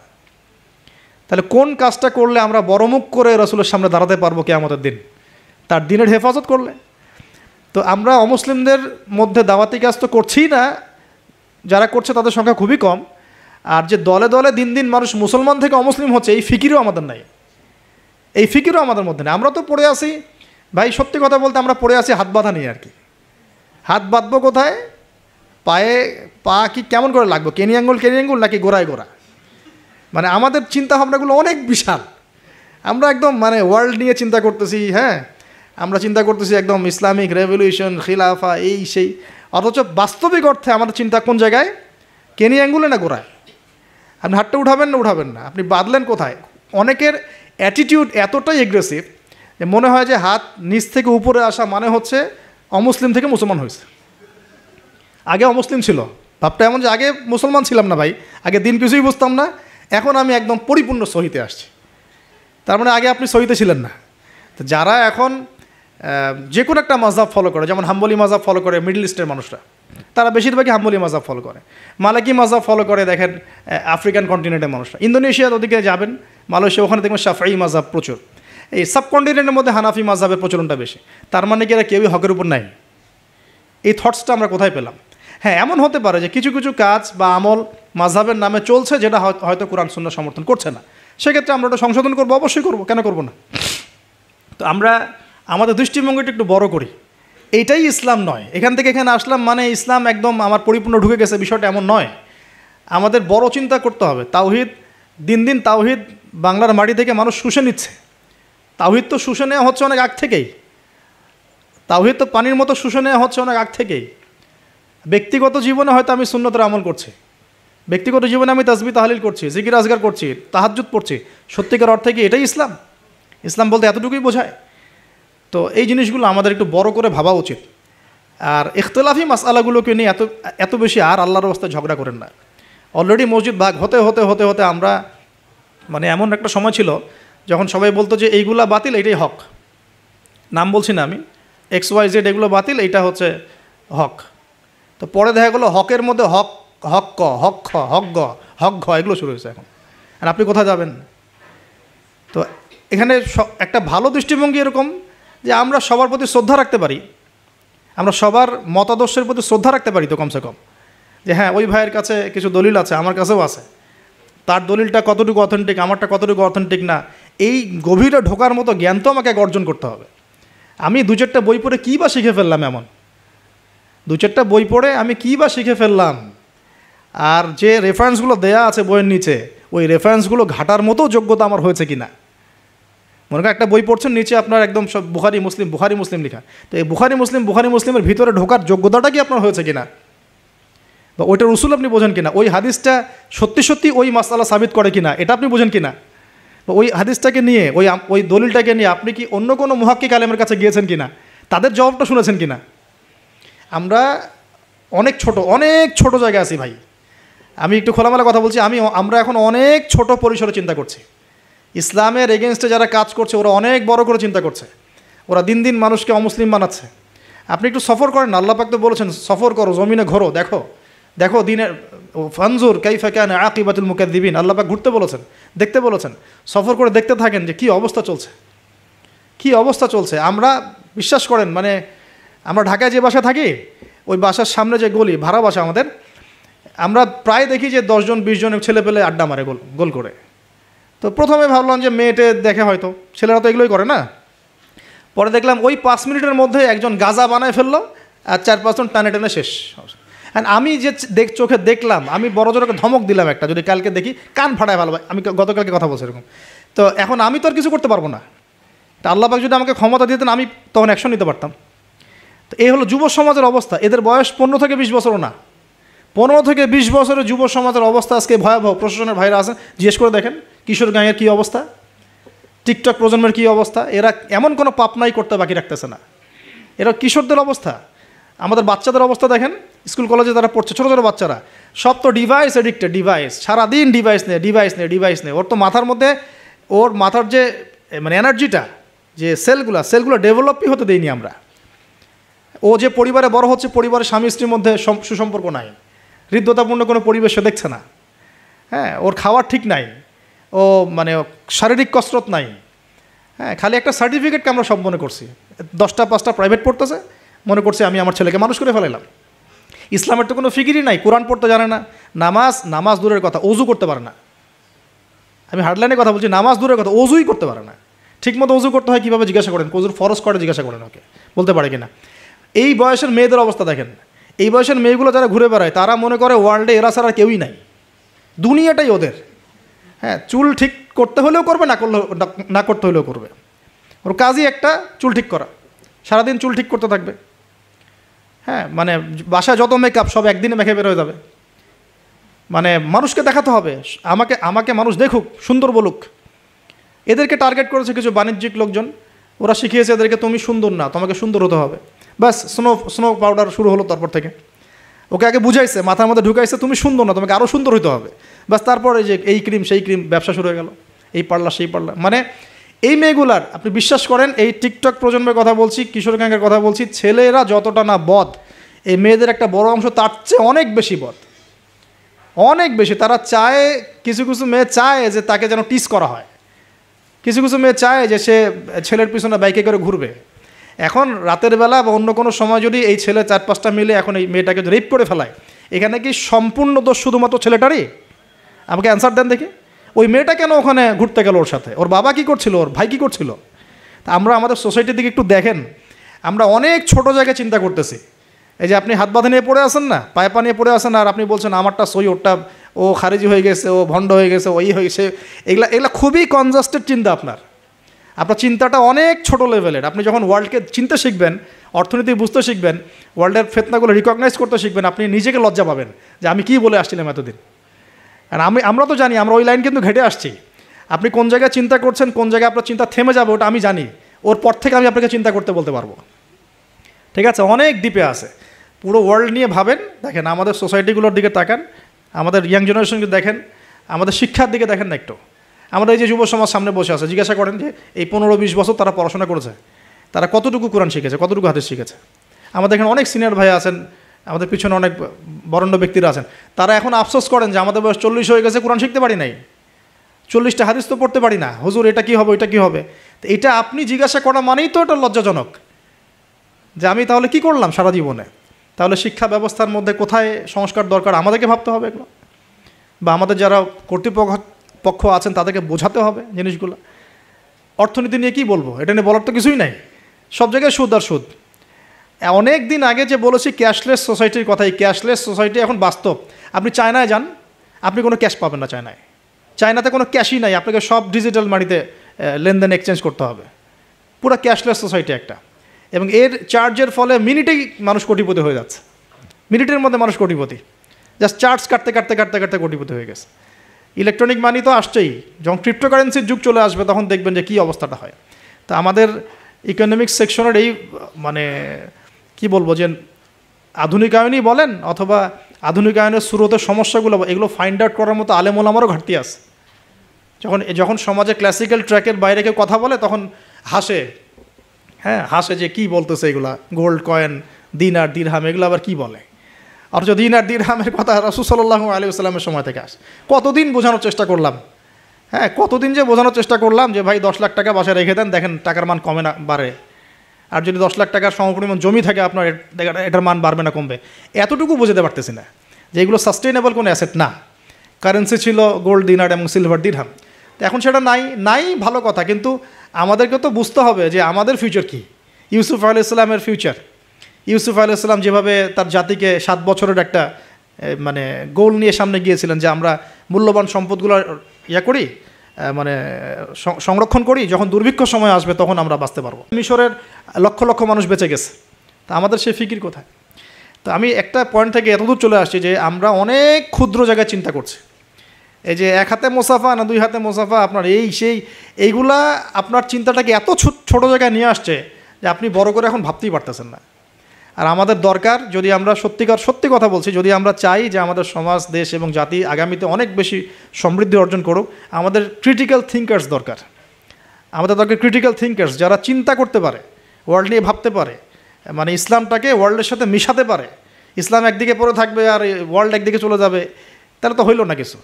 তাহলে কোন কাজটা করলে আমরা বড় মুখ করে রাসূলের সামনে দাঁড়াতে পারবো কিয়ামতের দিন? তার দিনের হেফাজত করলে। তো আমরা অমুসলিমদের মধ্যে দাওয়াতি কাজ তো করছিই না, যারা করছে তাদের সংখ্যা খুবই কম। আর যে দলে দলে দিন দিন মানুষ মুসলমান থেকে অমুসলিম হচ্ছে, এই ফিকিরও আমাদের নাই, এই ফিকিরও আমাদের মধ্যে নেই। আমরা তো পড়ে আসি ভাই, সত্যি কথা বলতে আমরা পড়ে আসি হাত বাঁধা নিয়ে আর কি। হাত বাঁধবো কোথায়? পায়ে, পা কি কেমন করে লাগবো, কেনি আঙ্গুল নাকি গোড়ায় গোড়া? মানে আমাদের চিন্তা ভাবনাগুলো অনেক বিশাল, আমরা একদম মানে ওয়ার্ল্ড নিয়ে চিন্তা করতেছি। হ্যাঁ, আমরা চিন্তা করতেছি একদম ইসলামিক রেভলিউশন, খিলাফা, এই সেই, অথচ বাস্তবিক অর্থে আমাদের চিন্তা কোন জায়গায়? কেনি আঙ্গুলে না গোড়ায়? আপনি হাতটা উঠাবেন না উঠাবেন না, আপনি বাঁধলেন কোথায়? অনেকের অ্যাটিটিউড এতটাই এগ্রেসিভ যে মনে হয় যে হাত নিচ থেকে উপরে আসা মানে হচ্ছে অমুসলিম থেকে মুসলমান হয়েছে। আগে অমুসলিম ছিল, ভাবটা এমন যে আগে মুসলমান ছিলাম না ভাই, আগে দিন কিছুই বুঝতাম না, এখন আমি একদম পরিপূর্ণ সহিতে আসছি। তার মানে আগে আপনি সহিতে ছিলেন না। তো যারা এখন যে কোনো একটা মাযহাব ফলো করে, যেমন হাম্বলি মাযহাব ফলো করে মিডল ইস্টের মানুষরা, তারা বেশিরভাগই হাম্বলি মাযহাব ফলো করে। মালাকি মাযহাব ফলো করে দেখেন আফ্রিকান কন্টিনেন্টের মানুষরা। ইন্দোনেশিয়ার ওদিকে যাবেন, মালয়েশিয়া, ওখানে দেখবেন শাফঈ মাযহাব প্রচুর। এই সাবকন্টিনেন্টের মধ্যে হানাফি মাযহাবের প্রচলনটা বেশি। তার মানে কি এরা কেউই হকের উপর নাই? এই থটসটা আমরা কোথায় পেলাম? হ্যাঁ, এমন হতে পারে যে কিছু কিছু কাজ বা আমল মাযহাবের নামে চলছে, যেটা হয়তো কোরআন সুন্নাহ সমর্থন করছে না, সেক্ষেত্রে আমরা ওটা সংশোধন করবো, অবশ্যই করবো, কেন করবো না? তো আমরা আমাদের দৃষ্টিভঙ্গিটা একটু বড় করি, এইটাই ইসলাম নয়। এখান থেকে এখানে আসলাম মানে ইসলাম একদম আমার পরিপূর্ণ ঢুকে গেছে, বিষয়টা এমন নয়। আমাদের বড় চিন্তা করতে হবে। তাওহীদ, দিন দিন তাওহীদ বাংলার মাটি থেকে মানুষ শুষে নিচ্ছে। তাওহীদ তো শুষে নেওয়া হচ্ছে অনেক আগ থেকেই, তাওহীদ তো পানির মতো শুষে নেওয়া হচ্ছে অনেক আগ থেকেই। ব্যক্তিগত জীবনে হয়তো আমি সুন্নতের আমল করছি, ব্যক্তিগত জীবনে আমি তাসবিহ তাহলিল করছি, জিকির আজগার করছি, তাহাজ্জুদ পড়ছি, সত্যিকার অর্থে কি এটাই ইসলাম? ইসলাম বলতে এতটুকুই বোঝায়? তো এই জিনিসগুলো আমাদের একটু বড় করে ভাবা উচিত। আর ইখতিলাফি মাসআলাগুলোকে নিয়ে এত বেশি আর আল্লাহর রাস্তায় ঝগড়া করেন না। অলরেডি মসজিদ ভাগ হতে হতে হতে হতে আমরা মানে এমন একটা সময় ছিল যখন সবাই বলতো যে এইগুলা বাতিল, এইটাই হক। নাম বলছি না আমি, XYZ এগুলো বাতিল, এইটা হচ্ছে হক। তো পরে দেখা গেলো হকের মধ্যে হক, হক ক, হক খ, হক গ, হক ঘ, এগুলো শুরু হয়েছে এখন। আর আপনি কোথায় যাবেন? তো এখানে একটা ভালো দৃষ্টিভঙ্গি এরকম যে আমরা সবার প্রতি শ্রদ্ধা রাখতে পারি, আমরা সবার মতাদর্শের প্রতি শ্রদ্ধা রাখতে পারি তো কমসে কম, যে হ্যাঁ ওই ভাইয়ের কাছে কিছু দলিল আছে, আমার কাছেও আছে, তার দলিলটা কতটুকু অথেন্টিক, আমারটা কতটুকু অথেন্টিক না, এই গভীরে ঢোকার মতো জ্ঞান তো আমাকে অর্জন করতে হবে। আমি দু চারটা বই পড়ে কী বা শিখে ফেললাম? এমন দু চারটা বই পড়ে আমি কী বা শিখে ফেললাম? আর যে রেফারেন্সগুলো দেয়া আছে বইয়ের নিচে, ওই রেফারেন্সগুলো ঘাটার মতো যোগ্যতা আমার হয়েছে কিনা? মনে করেন একটা বই পড়ছেন, নিচে আপনার একদম সব বুখারি মুসলিম লেখা, তো এই বুখারি মুসলিমের ভিতরে ঢোকার যোগ্যতাটা কি আপনার হয়েছে কিনা, বা ওইটার উসুল আপনি বোঝেন কিনা, ওই হাদিসটা সত্যি সত্যি ওই মাসআলা সাবিত করে কিনা এটা আপনি বোঝেন কিনা, বা ওই হাদিসটাকে নিয়ে ওই দলিলটাকে নিয়ে আপনি কি অন্য কোনো মুহাক্কিক আলেমের কাছে গিয়েছেন কিনা, তাদের জবাবটা শুনেছেন কিনা? আমরা অনেক ছোট জায়গায় আছি ভাই। আমি একটু খোলামেলা কথা বলছি, আমরা এখন অনেক ছোট পরিসরে চিন্তা করছি। ইসলামের এগেনস্টে যারা কাজ করছে ওরা অনেক বড় করে চিন্তা করছে, ওরা দিন দিন মানুষকে অমুসলিম বানাচ্ছে। আপনি একটু সফর করেন না, আল্লাহ পাক তো বলেছেন সফর করো, জমিনে ঘোরো, দেখো দিনের ফানজুর কাইফা কানা আকিবাতুল মুকাদ্দিবিন, আল্লাহ পাক ঘুরতে বলেছেন, দেখতে বলেছেন। সফর করে দেখতে থাকেন যে কী অবস্থা চলছে। আমরা বিশ্বাস করেন মানে আমরা ঢাকায় যে বাসায় থাকি, ওই বাসার সামনে যে গলি, ভাড়া বাসা আমাদের, আমরা প্রায় দেখি যে 10 জন 20 জনের ছেলে পেলে আড্ডা মারে গোল করে। তো প্রথমে ভাবলাম যে মেয়েটে দেখে, হয়তো ছেলেরা তো এগুলোই করে না, পরে দেখলাম ওই 5 মিনিটের মধ্যে একজন গাঁজা বানায় ফেললো, আর 4-5 জন টানে টানে শেষ। অ্যান্ড আমি যে চোখে দেখলাম, আমি বড় জোরকে ধমক দিলাম একটা, যদি কালকে দেখি কান ফাটায় ভালো। আমি গতকালকে কথা বলছি এরকম। তো এখন আমি তো আর কিছু করতে পারবো না। তা আল্লাহ পাক যদি আমাকে ক্ষমতা দিতেন, আমি তখন অ্যাকশন নিতে পারতাম। তো এই হলো যুব সমাজের অবস্থা। এদের বয়স 15 থেকে 20 বছরও না। 15 থেকে 20 বছরের যুব সমাজের অবস্থা আজকে ভয়াবহ। প্রশাসনের ভাইরা আছেন, জিজ্ঞেস করে দেখেন কিশোরগঞ্জের কী অবস্থা, টিকটক প্রজন্মের কী অবস্থা। এরা এমন কোনো পাপ নাই করতে বাকি রাখতেছে না। এরা কিশোরদের অবস্থা। আমাদের বাচ্চাদের অবস্থা দেখেন, স্কুল কলেজে তারা পড়ছে, ছোটো ছোটো বাচ্চারা, সব তো ডিভাইস এডিক্টেড, ডিভাইস, সারাদিন ডিভাইস নেয়। ওর তো মাথার মধ্যে, ওর মাথার যে মানে এনার্জিটা, যে সেলগুলো ডেভেলপই হতে দেয়নি আমরা। ও যে পরিবারে বড় হচ্ছে, পরিবারের স্বামী স্ত্রীর মধ্যে সুসম্পর্ক নাই, হৃদ্যতাপূর্ণ কোনো পরিবেশ সে দেখছে না। হ্যাঁ, ওর খাওয়ার ঠিক নাই, ও মানে শারীরিক কসরত নাই। হ্যাঁ, খালি একটা সার্টিফিকেটকে আমরা সব মনে করছি। 10টা 5টা প্রাইভেট পড়তেছে, মনে করছি আমি আমার ছেলেকে মানুষ করে ফেলাইলাম। ইসলামের তো কোনো ফিকিরই নাই, কোরআন পড়তে জানে না, নামাজ দূরের কথা, অজু করতে পারে না। আমি হার্ডলাইনে কথা বলছি, নামাজ দূরের কথা, অজুই করতে পারে না। ঠিকমতো অজু করতে হয় কীভাবে জিজ্ঞাসা করেন, অজুর ফরজ করে জিজ্ঞাসা করেন, ওকে বলতে পারে কিনা। এই বয়সের মেয়েদের অবস্থা দেখেন। এই বয়সের মেয়েগুলো যারা ঘুরে বেড়ায়, তারা মনে করে ওয়ার্ল্ডে এরা ছাড়া কেউই নাই, দুনিয়াটাই ওদের। হ্যাঁ, চুল ঠিক করতে হলেও করবে, না করতে হলেও করবে। ওর কাজই একটা, চুল ঠিক করা, সারাদিন চুল ঠিক করতে থাকবে। হ্যাঁ, মানে বাসায় যত মেকআপ সব একদিনে মেখে বের হয়ে যাবে। মানে মানুষকে দেখাতে হবে, আমাকে মানুষ দেখুক, সুন্দর বলুক। এদেরকে টার্গেট করেছে কিছু বাণিজ্যিক লোকজন। ওরা শিখিয়েছে এদেরকে, তুমি সুন্দর না, তোমাকে সুন্দর হতে হবে। ব্যাস, স্নো পাউডার শুরু হলো। তারপর থেকে ওকে আগে বুঝাইছে, মাথার মধ্যে ঢুকাইছে, তুমি সুন্দর না, তোমাকে আরও সুন্দর হতে হবে। ব্যাস, তারপরে যে এই ক্রিম সেই ক্রিম, ব্যবসা শুরু হয়ে গেল, এই পার্লার সেই পার্লার। মানে এই মেয়েগুলার, আপনি বিশ্বাস করেন, এই টিকটক প্রজন্মের কথা বলছি, কিশোর গ্যাংয়ের কথা বলছি, ছেলেরা যতটা না বদ, এই মেয়েদের একটা বড় অংশ তার চেয়ে অনেক বেশি বদ, অনেক বেশি। তারা চায়, কিছু কিছু মেয়ে চায় যে তাকে যেন টিস করা হয়, কিছু কিছু মেয়ে চায় যে সে ছেলের পিছনে বাইকে করে ঘুরবে। এখন রাতের বেলা বা অন্য কোনো সময় যদি এই ছেলে 4-5টা মিলে এখন এই মেয়েটাকে রেপ করে ফেলায়, এখানে কি সম্পূর্ণ দোষ শুধুমাত্র ছেলেটারই? আমাকে অ্যান্সার দেন দেখি। ওই মেয়েটা কেন ওখানে ঘুরতে গেল ওর সাথে? ওর বাবা কী করছিল, ওর ভাই কী করছিল? তা আমরা আমাদের সোসাইটির দিকে একটু দেখেন, আমরা অনেক ছোট জায়গায় চিন্তা করতেছি। এই যে আপনি হাত বাঁধে নিয়ে পড়ে আসেন না, পায়ে পা নিয়ে পড়ে আসেন, আর আপনি বলছেন আমারটা সই, ওরটা ও খারিজি হয়ে গেছে, ও ভণ্ড হয়ে গেছে, ওই হয়ে গেছে। এগুলা খুবই কনজাস্টেড চিন্তা। আপনার চিন্তাটা অনেক ছোট লেভেলের। আপনি যখন ওয়ার্ল্ডকে চিনতে শিখবেন, অর্থনীতি বুঝতে শিখবেন, ওয়ার্ল্ডের ফেতনাগুলো রিকগনাইজ করতে শিখবেন, আপনি নিজেকে লজ্জা পাবেন যে আমি কী বলে আসছিলাম এতদিন। আর আমরা তো জানি, আমরা ওই লাইন কিন্তু ঘেটে আসছি। আপনি কোন জায়গায় চিন্তা করছেন, কোন জায়গায় আপনার চিন্তা থেমে যাবে, ওটা আমি জানি। ওর পর থেকে আমি আপনাকে চিন্তা করতে বলতে পারবো। ঠিক আছে, অনেক ডিপে আছে। পুরো ওয়ার্ল্ড নিয়ে ভাবেন। দেখেন আমাদের সোসাইটিগুলোর দিকে তাকান, আমাদের ইয়াং জেনারেশনকে দেখেন, আমাদের শিক্ষার দিকে দেখেন না একটু। আমাদের এই যে যুব সমাজ সামনে বসে আছে, জিজ্ঞাসা করেন যে এই 15-20 বছর তারা পড়াশোনা করেছে, তারা কতটুকু কোরআন শিখেছে, কতটুকু হাদিস শিখেছে। আমাদের এখানে অনেক সিনিয়র ভাই আছেন, আমাদের পিছনে অনেক বরেণ্য ব্যক্তিরা আছেন, তারা এখন আফসোস করেন যে আমাদের বয়স 40 হয়ে গেছে, কোরআন শিখতে পারি নাই, 40টা হাদিস তো পড়তে পারি না, হুজুর এটা কী হবে, এটা কী হবে। তো এটা আপনি জিজ্ঞাসা করা মানেই তো এটা লজ্জাজনক, যে আমি তাহলে কি করলাম সারা জীবনে। তাহলে শিক্ষা ব্যবস্থার মধ্যে কোথায় সংস্কার দরকার, আমাদেরকে ভাবতে হবে এগুলো, বা আমাদের যারা কর্তৃপক্ষ আছেন তাদেরকে বোঝাতে হবে জিনিসগুলো। অর্থনীতি নিয়ে কী বলবো, এটা নিয়ে বলার তো কিছুই নাই, সব জায়গায় সুদ আর সুদ। অনেক দিন আগে যে বলেছি ক্যাশলেস সোসাইটির কথা, এই ক্যাশলেস সোসাইটি এখন বাস্তব। আপনি চায়নায় যান, আপনি কোনো ক্যাশ পাবেন না চায়নাতে কোনো ক্যাশই নাই, আপনাকে সব ডিজিটাল মানিতে লেনদেন এক্সচেঞ্জ করতে হবে। পুরো ক্যাশলেস সোসাইটি একটা। এবং এর চার্জের ফলে মিনিটেই মানুষ কোটিপতি হয়ে যাচ্ছে, মিনিটের মধ্যে মানুষ কোটিপতি, জাস্ট চার্জ কাটতে কাটতে কাটতে কাটতে কোটিপতি হয়ে গেছে। ইলেকট্রনিক মানি তো আসছেই, যখন ক্রিপ্টোকারেন্সির যুগ চলে আসবে তখন দেখবেন যে কী অবস্থাটা হয়। তা আমাদের ইকোনমিক্স সেকশনের এই মানে কি বলবো, যে আধুনিকায়নই বলেন অথবা আধুনিকায়নের শুরুতে সমস্যাগুলো, এগুলো ফাইন্ড আউট করার মতো আলেম ওলামারও ঘাটতি আছে। যখন সমাজে ক্লাসিক্যাল ট্র্যাকের বাইরে কেউ কথা বলে তখন হাসে, হ্যাঁ হাসে যে কী বলতেছে এগুলা, গোল্ড কয়েন, দিনার দিরহাম, এগুলো আবার কী বলে। অথচ দিনার দিরহামের কথা রাসূল সাল্লাল্লাহু আলাইহি ওয়াসাল্লামের সময় থেকে আসে। কতদিন বোঝানোর চেষ্টা করলাম, হ্যাঁ কতদিন যে বোঝানোর চেষ্টা করলাম যে ভাই 10 লাখ টাকা বাসায় রেখে দেন, দেখেন টাকার মান কমে না বাড়ে। আর যদি 10 লাখ টাকার সমপরিমাণ জমি থাকে আপনার, এটার মান বাড়বে না কমবে। এতটুকু বোঝাতে পারতেছি না যে এগুলো সাস্টেইনেবল কোনো অ্যাসেট না। কারেন্সি ছিল গোল্ড দিনার এবং সিলভার দিরহাম। তো এখন সেটা নাই ভালো কথা, কিন্তু আমাদেরকে তো বুঝতে হবে যে আমাদের ফিউচার কী। ইউসুফ আলাইহিস-সালামের ফিউচার, ইউসুফ আলাইহিস-সালাম যেভাবে তার জাতিকে 7 বছরের একটা মানে গোল নিয়ে সামনে গিয়েছিলেন যে আমরা মূল্যবান সম্পদগুলো করি, মানে সংরক্ষণ করি, যখন দুর্ভিক্ষ সময় আসবে তখন আমরা বাঁচতে পারবো। মিশরের লক্ষ লক্ষ মানুষ বেঁচে গেছে, তা আমাদের সেই ফিকির কোথায়? তো আমি একটা পয়েন্ট থেকে এতদূর চলে আসছি যে আমরা অনেক ক্ষুদ্র জায়গায় চিন্তা করছি। এই যে 1 হাতে মোসাফা না 2 হাতে মোসাফা, আপনার এইগুলা আপনার চিন্তাটাকে এত ছোট জায়গায় নিয়ে আসছে যে আপনি বড় করে এখন ভাবতেই পারতেছেন না। আর আমাদের দরকার, যদি আমরা সত্যি কথা বলছি, যদি আমরা চাই যে আমাদের সমাজ, দেশ এবং জাতি আগামীতে অনেক বেশি সমৃদ্ধি অর্জন করুক, আমাদের ক্রিটিক্যাল থিঙ্কার্স দরকার। আমাদের দরকার ক্রিটিক্যাল থিঙ্কার্স, যারা চিন্তা করতে পারে, ওয়ার্ল্ড নিয়ে ভাবতে পারে, মানে ইসলামটাকে ওয়ার্ল্ডের সাথে মিশাতে পারে। ইসলাম একদিকে পড়ে থাকবে আর ওয়ার্ল্ড একদিকে চলে যাবে, তাহলে তো হইল না কিছু।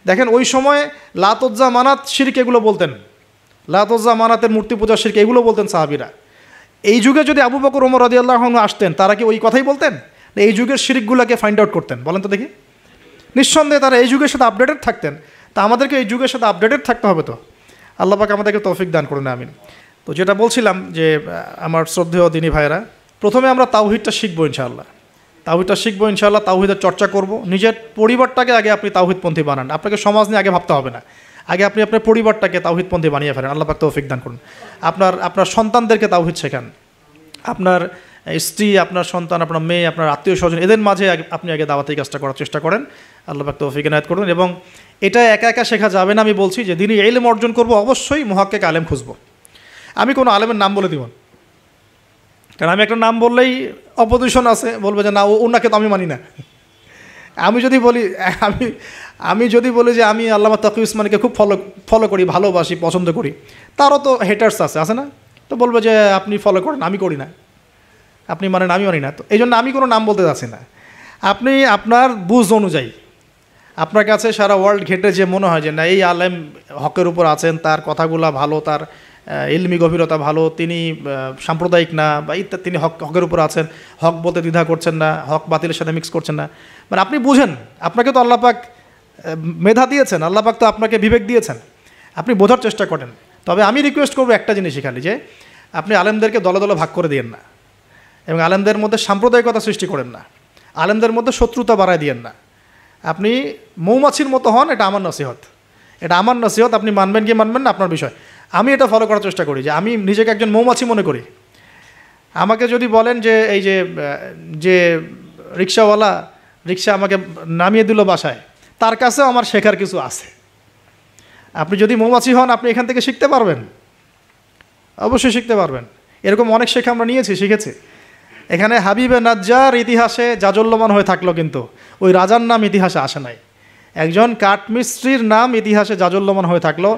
দেখেন ওই সময় লাত উজ্জা মানাত শিরক এগুলো বলতেন, লাত উজ্জা মানাতের মূর্তি পূজা শিরক এগুলো বলতেন সাহাবীরা। এই যুগে যদি আবু বকর ওমর রাদিয়াল্লাহু আনহু আসতেন, তারা কি ওই কথাই বলতেন? এই যুগের শিরকগুলোকে ফাইন্ড আউট করতেন? বলেন তো দেখি। নিঃসন্দেহে তারা এই যুগের সাথে আপডেটেড থাকতেন। তা আমাদেরকে এই যুগের সাথে আপডেটেড থাকতে হবে। তো আল্লাহ পাক আমাদেরকে তৌফিক দান করুন, আমিন। তো যেটা বলছিলাম যে আমার শ্রদ্ধেয় দিনী ভাইরা, প্রথমে আমরা তাওহীদটা শিখবো ইনশাআল্লাহ, তাওহীদের চর্চা করব। নিজের পরিবারটাকে আগে আপনি তাওহীদপন্থী বানান। আপনাকে সমাজ নিয়ে আগে ভাবতে হবে না, আগে আপনি আপনার পরিবারটাকে তাওহীদপন্থী বানিয়ে ফেলেন। আল্লাহ পাক তৌফিক দান করুন। আপনার সন্তানদেরকে তাওহীদ শেখান। আপনার স্ত্রী, আপনার সন্তান, আপনার মেয়ে, আপনার আত্মীয় স্বজন, এদের মাঝে আপনি আগে দাওয়াতি কাজটা করার চেষ্টা করেন। আল্লাহ পাক তৌফিক এনায়েত করুন। এবং এটা একা একা শেখা যাবে না। আমি বলছি যে দিনই ইলম অর্জন করব, অবশ্যই মুহাক্কিক আলেম খুঁজব। আমি কোনো আলেমের নাম বলে দিব না, কারণ আমি একটা নাম বললেই অপোজিশন আছে, বলবে যে না ওনাকে তো আমি মানি না। আমি যদি বলি যে আমি আল্লামা তাকি উসমানীকে খুব ফলো করি, ভালোবাসি, পছন্দ করি, তারও তো হেটার্স আছে না? তো বলবে যে আপনি ফলো করেন, আমি করি না, আপনি মানেন, আমি মানি না। তো এই জন্য আমি কোনো নাম বলতে যাচ্ছি না। আপনি আপনার বুঝ অনুযায়ী, আপনার কাছে সারা ওয়ার্ল্ড ঘেটে যে মনে হয় যে না এই আলেম হকের উপর আছেন, তার কথাগুলো ভালো, তার ইলমি গভীরতা ভালো, তিনি সাম্প্রদায়িক না বা ইত্যাদি, তিনি হকের উপর আছেন, হক বলতে দ্বিধা করছেন না, হক বাতিলের সাথে মিক্স করছেন না, মানে আপনি বুঝেন, আপনাকে তো আল্লাহ পাক মেধা দিয়েছেন, আল্লাহ পাক তো আপনাকে বিবেক দিয়েছেন, আপনি বোঝার চেষ্টা করেন। তবে আমি রিকোয়েস্ট করবো একটা জিনিসই খালি, যে আপনি আলেমদেরকে দলে দলে ভাগ করে দিয়েন না, এবং আলেমদের মধ্যে সাম্প্রদায়িকতা সৃষ্টি করেন না, আলেমদের মধ্যে শত্রুতা বাড়ায় দিয়েন না। আপনি মৌমাছির মতো হন, এটা আমার নসিহত, আপনি মানবেন কি মানবেন না আপনার বিষয়। আমি এটা ফলো করার চেষ্টা করি, যে আমি নিজেকে একজন মৌমাছি মনে করি। আমাকে যদি বলেন যে এই যে রিক্সাওয়ালা রিক্সা আমাকে নামিয়ে দিল বাসায়, তার কাছেও আমার শেখার কিছু আছে। আপনি যদি মৌমাছি হন, আপনি এখান থেকে শিখতে পারবেন, অবশ্যই শিখতে পারবেন। এরকম অনেক শেখা আমরা শিখেছি। এখানে হাবিবে নাজ্জার ইতিহাসে জাজল্যমান হয়ে থাকলো, কিন্তু ওই রাজার নাম ইতিহাসে আসে নাই। একজন কাঠমিস্ত্রির নাম ইতিহাসে জাজল্যমান হয়ে থাকলো।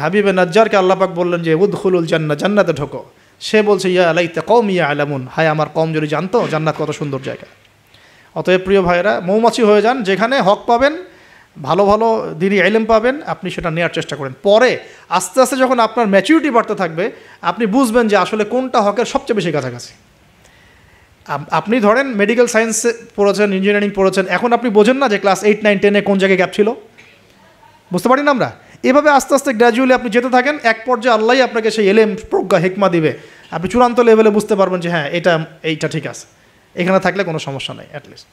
হাবিবে নাজ্জারকে আল্লাহ পাক বললেন যে উদখুলুল জান্নাহ, জান্নাতে ঢোকো। সে বলছে ইয়া লাইতা কওমি ইয়ালামুন, হায় আমার কওম যদি জানতো জান্নাত কত সুন্দর জায়গা। অতএব প্রিয় ভাইরা, মৌমাছি হয়ে যান, যেখানে হক পাবেন, ভালো ভালো দিনই ইলম পাবেন, আপনি সেটা নেওয়ার চেষ্টা করেন। পরে আস্তে আস্তে যখন আপনার ম্যাচুরিটি বাড়তে থাকবে, আপনি বুঝবেন যে আসলে কোনটা হকের সবচেয়ে বেশি কাছাকাছি। আপনি ধরেন মেডিকেল সায়েন্সে পড়েছেন, ইঞ্জিনিয়ারিং পড়েছেন, এখন আপনি বোঝেন না যে ক্লাস 8, 9, 10-এ কোন জায়গায় গ্যাপ ছিল? বুঝতে পারি না আমরা? এভাবে আস্তে আস্তে গ্র্যাজুয়ালি আপনি যেতে থাকেন, এক পর্যায়ে আল্লাহই আপনাকে সেই এলেম, প্রজ্ঞা, হিকমা দিবে। আপনি চূড়ান্ত লেভেলে বুঝতে পারবেন যে হ্যাঁ এইটা ঠিক আছে, এখানে থাকলে কোনো সমস্যা নেই অ্যাটলিস্ট।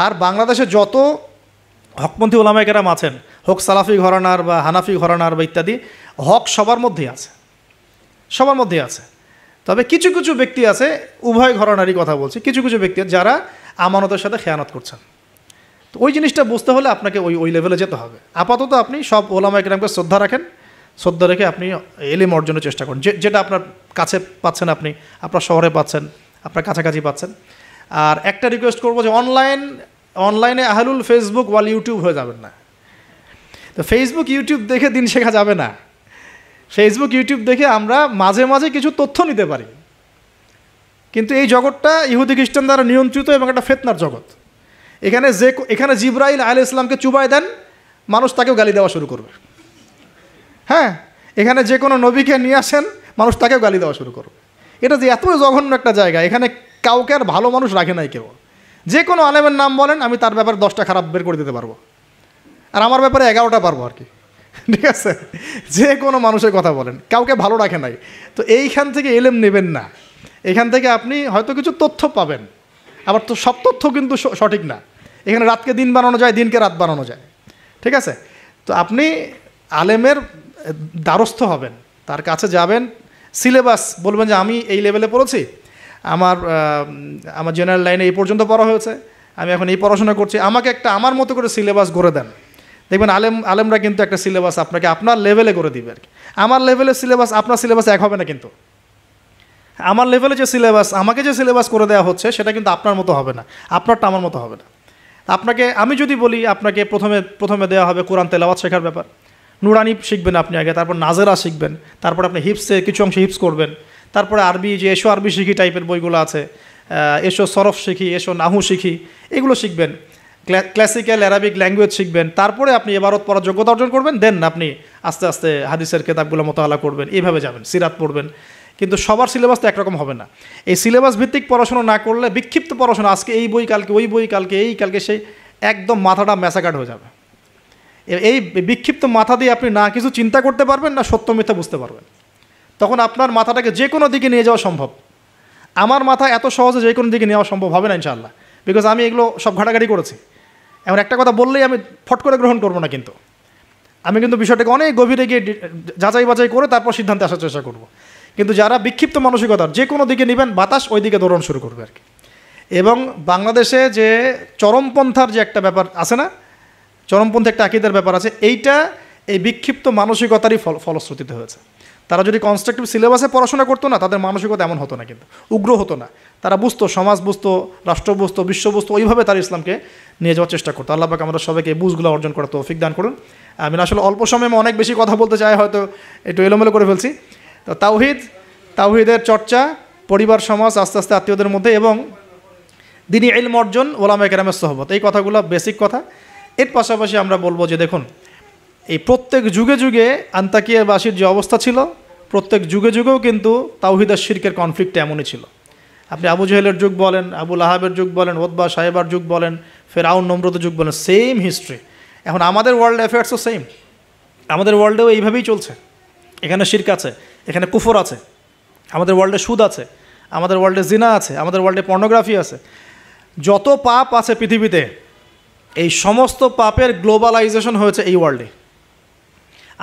আর বাংলাদেশে যত হকপন্থী ওলামায়ে কেরাম আছেন, হোক সালাফি ঘরানার বা হানাফি ঘরানার বা ইত্যাদি, হক সবার মধ্যেই আছে। তবে কিছু কিছু ব্যক্তি আছে, উভয় ঘরানারই কথা বলছি, কিছু কিছু ব্যক্তি যারা আমানতের সাথে খেয়ানত করছেন। তো ওই জিনিসটা বুঝতে হলে আপনাকে ওই লেভেলে যেতে হবে। আপাতত আপনি সব ওলামায়ে কেরামকে শ্রদ্ধা রাখেন, শ্রদ্ধা রেখে আপনি ইলম অর্জনের চেষ্টা করেন, যেটা আপনার কাছে পাচ্ছেন, আপনি আপনার শহরে পাচ্ছেন, আপনার কাছাকাছি পাচ্ছেন। আর একটা রিকোয়েস্ট করবো যে অনলাইনে আহলুল ফেসবুক ওয়াল ইউটিউব হয়ে যাবেন না। তো ফেসবুক ইউটিউব দেখে দিন শেখা যাবে না। ফেসবুক ইউটিউব দেখে আমরা মাঝে মাঝে কিছু তথ্য নিতে পারি, কিন্তু এই জগৎটা ইহুদি খ্রিস্টান দ্বারা নিয়ন্ত্রিত এবং একটা ফিতনার জগৎ। এখানে জিবরাইল আলাইহিস সালামকে চুবাই দেন, মানুষ তাকেও গালি দেওয়া শুরু করবে। হ্যাঁ, এখানে যে কোনো নবীকে নিয়ে আসেন, মানুষ তাকেও গালি দেওয়া শুরু করবে। এটা যে এত জঘন্য একটা জায়গা, এখানে কাউকে আর ভালো মানুষ রাখে নাই কেউ। যে কোনো আলেমের নাম বলেন, আমি তার ব্যাপারে 10টা খারাপ বের করে দিতে পারবো, আর আমার ব্যাপারে 11টা পারবো আর কি। ঠিক আছে, যে কোনো মানুষের কথা বলেন, কাউকে ভালো রাখে নাই। তো এইখান থেকে এলেম নেবেন না, এখান থেকে আপনি হয়তো কিছু তথ্য পাবেন, আবার তো সব তথ্য কিন্তু সঠিক না। এখানে রাতকে দিন বানানো যায়, দিনকে রাত বানানো যায়, ঠিক আছে। তো আপনি আলেমের দ্বারস্থ হবেন, তার কাছে যাবেন, সিলেবাস বলবেন যে আমি এই লেভেলে পড়েছি, আমার আমার জেনারেল লাইনে এই পর্যন্ত পড়া হয়েছে, আমি এখন এই পড়াশোনা করছি, আমাকে একটা আমার মতো করে সিলেবাস গড়ে দেন। দেখবেন আলেমরা কিন্তু একটা সিলেবাস আপনাকে আপনার লেভেলে করে দিবে আর কি। আমার লেভেলের সিলেবাস আপনার সিলেবাস এক হবে না, কিন্তু আমার লেভেলে যে সিলেবাস, আমাকে যে সিলেবাস করে দেওয়া হচ্ছে সেটা কিন্তু আপনার মতো হবে না, আপনারটা আমার মতো হবে না। আপনাকে আমি যদি বলি আপনাকে প্রথমে দেওয়া হবে কোরআন তেলাওয়াত শেখার ব্যাপার, নুরানি শিখবেন আপনি আগে, তারপর নাজেরা শিখবেন, তারপর আপনি হিপসে কিছু অংশ হিপস করবেন, তারপরে আরবি যে এসো আরবি শিখি টাইপের বইগুলো আছে, এসো সরফ শিখি, এসো নাহু শিখি, এগুলো শিখবেন, ক্লাসিক্যাল অ্যারাবিক ল্যাঙ্গুয়েজ শিখবেন, তারপরে আপনি এবারত পড়ার যোগ্যতা অর্জন করবেন, দেন আপনি আস্তে আস্তে হাদিসের কেতাবগুলো মোতালা করবেন, এইভাবে যাবেন, সিরাত পড়বেন। কিন্তু সবার সিলেবাস তো একরকম হবে না। এই সিলেবাস ভিত্তিক পড়াশোনা না করলে বিক্ষিপ্ত পড়াশোনা, আজকে এই বই কালকে ওই বই, কালকে সেই, একদম মাথাটা ম্যাসাকাট হয়ে যাবে। এই বিক্ষিপ্ত মাথা দিয়ে আপনি না কিছু চিন্তা করতে পারবেন, না সত্য মিথ্যা বুঝতে পারবেন। তখন আপনার মাথাটাকে যে কোনো দিকে নিয়ে যাওয়া সম্ভব। আমার মাথা এত সহজে যে কোনো দিকে নেওয়া সম্ভব হবে না ইনশাআল্লাহ, বিকজ আমি এগুলো সব ঘাটাঘাটি করেছি। এমন একটা কথা বললেই আমি ফট করে গ্রহণ করবো না, কিন্তু আমি কিন্তু বিষয়টাকে অনেক গভীরে গিয়ে যাচাই বাছাই করে তারপর সিদ্ধান্তে আসার চেষ্টা করব। কিন্তু যারা বিক্ষিপ্ত মানসিকতার, যে কোনো দিকে নেবেন, বাতাস ওই দিকে দৌড়ানো শুরু করবে আর কি। এবং বাংলাদেশে যে চরমপন্থার যে একটা ব্যাপার আছে না, চরমপন্থী একটা আকীদার ব্যাপার আছে, এইটা এই বিক্ষিপ্ত মানসিকতারই ফলশ্রুতিতে হয়েছে। তারা যদি কনস্ট্রাকটিভ সিলেবাসে পড়াশোনা করতো না, তাদের মানসিকতা এমন হতো না, কিন্তু উগ্র হতো না। তারা বুঝতো, সমাজ বুঝতো, রাষ্ট্র বুঝতো, বিশ্ব বুঝতো, ওইভাবে তারা ইসলামকে নিয়ে যাওয়ার চেষ্টা করতো। আল্লাহ পাক আমরা সবাইকে এই বুঝগুলো অর্জন করার তৌফিক দান করুন। আমি আসলে অল্প সময়ে অনেক বেশি কথা বলতে চাই, হয়তো একটু এলোমেলো করে ফেলছি। তো তাওহীদের চর্চা, পরিবার সমাজ, আস্তে আস্তে আত্মীয়দের মধ্যে, এবং দ্বীনি ইলম অর্জন, ওলামায়ে কেরামের সোহবত, এই কথাগুলো বেসিক কথা। এর পাশাপাশি আমরা বলবো যে দেখুন, এই প্রত্যেক যুগে যুগে আন্তাকিয়াবাসীর যে অবস্থা ছিল, প্রত্যেক যুগে যুগেও কিন্তু তাওহীদ আর শিরকের কনফ্লিক্ট এমনই ছিল। আপনি আবু জেহেলের যুগ বলেন, আবু লাহাবের যুগ বলেন, ওতবা সাহেবার যুগ বলেন, ফেরাউন নমরুদের যুগ বলেন, সেম হিস্ট্রি। এখন আমাদের ওয়ার্ল্ড অ্যাফেয়ার্সও সেম, আমাদের ওয়ার্ল্ডেও এইভাবেই চলছে। এখানে শিরক আছে, এখানে কুফর আছে, আমাদের ওয়ার্ল্ডে সুদ আছে, আমাদের ওয়ার্ল্ডে জিনা আছে, আমাদের ওয়ার্ল্ডে পর্নোগ্রাফি আছে। যত পাপ আছে পৃথিবীতে, এই সমস্ত পাপের গ্লোবালাইজেশন হয়েছে এই ওয়ার্ল্ডে।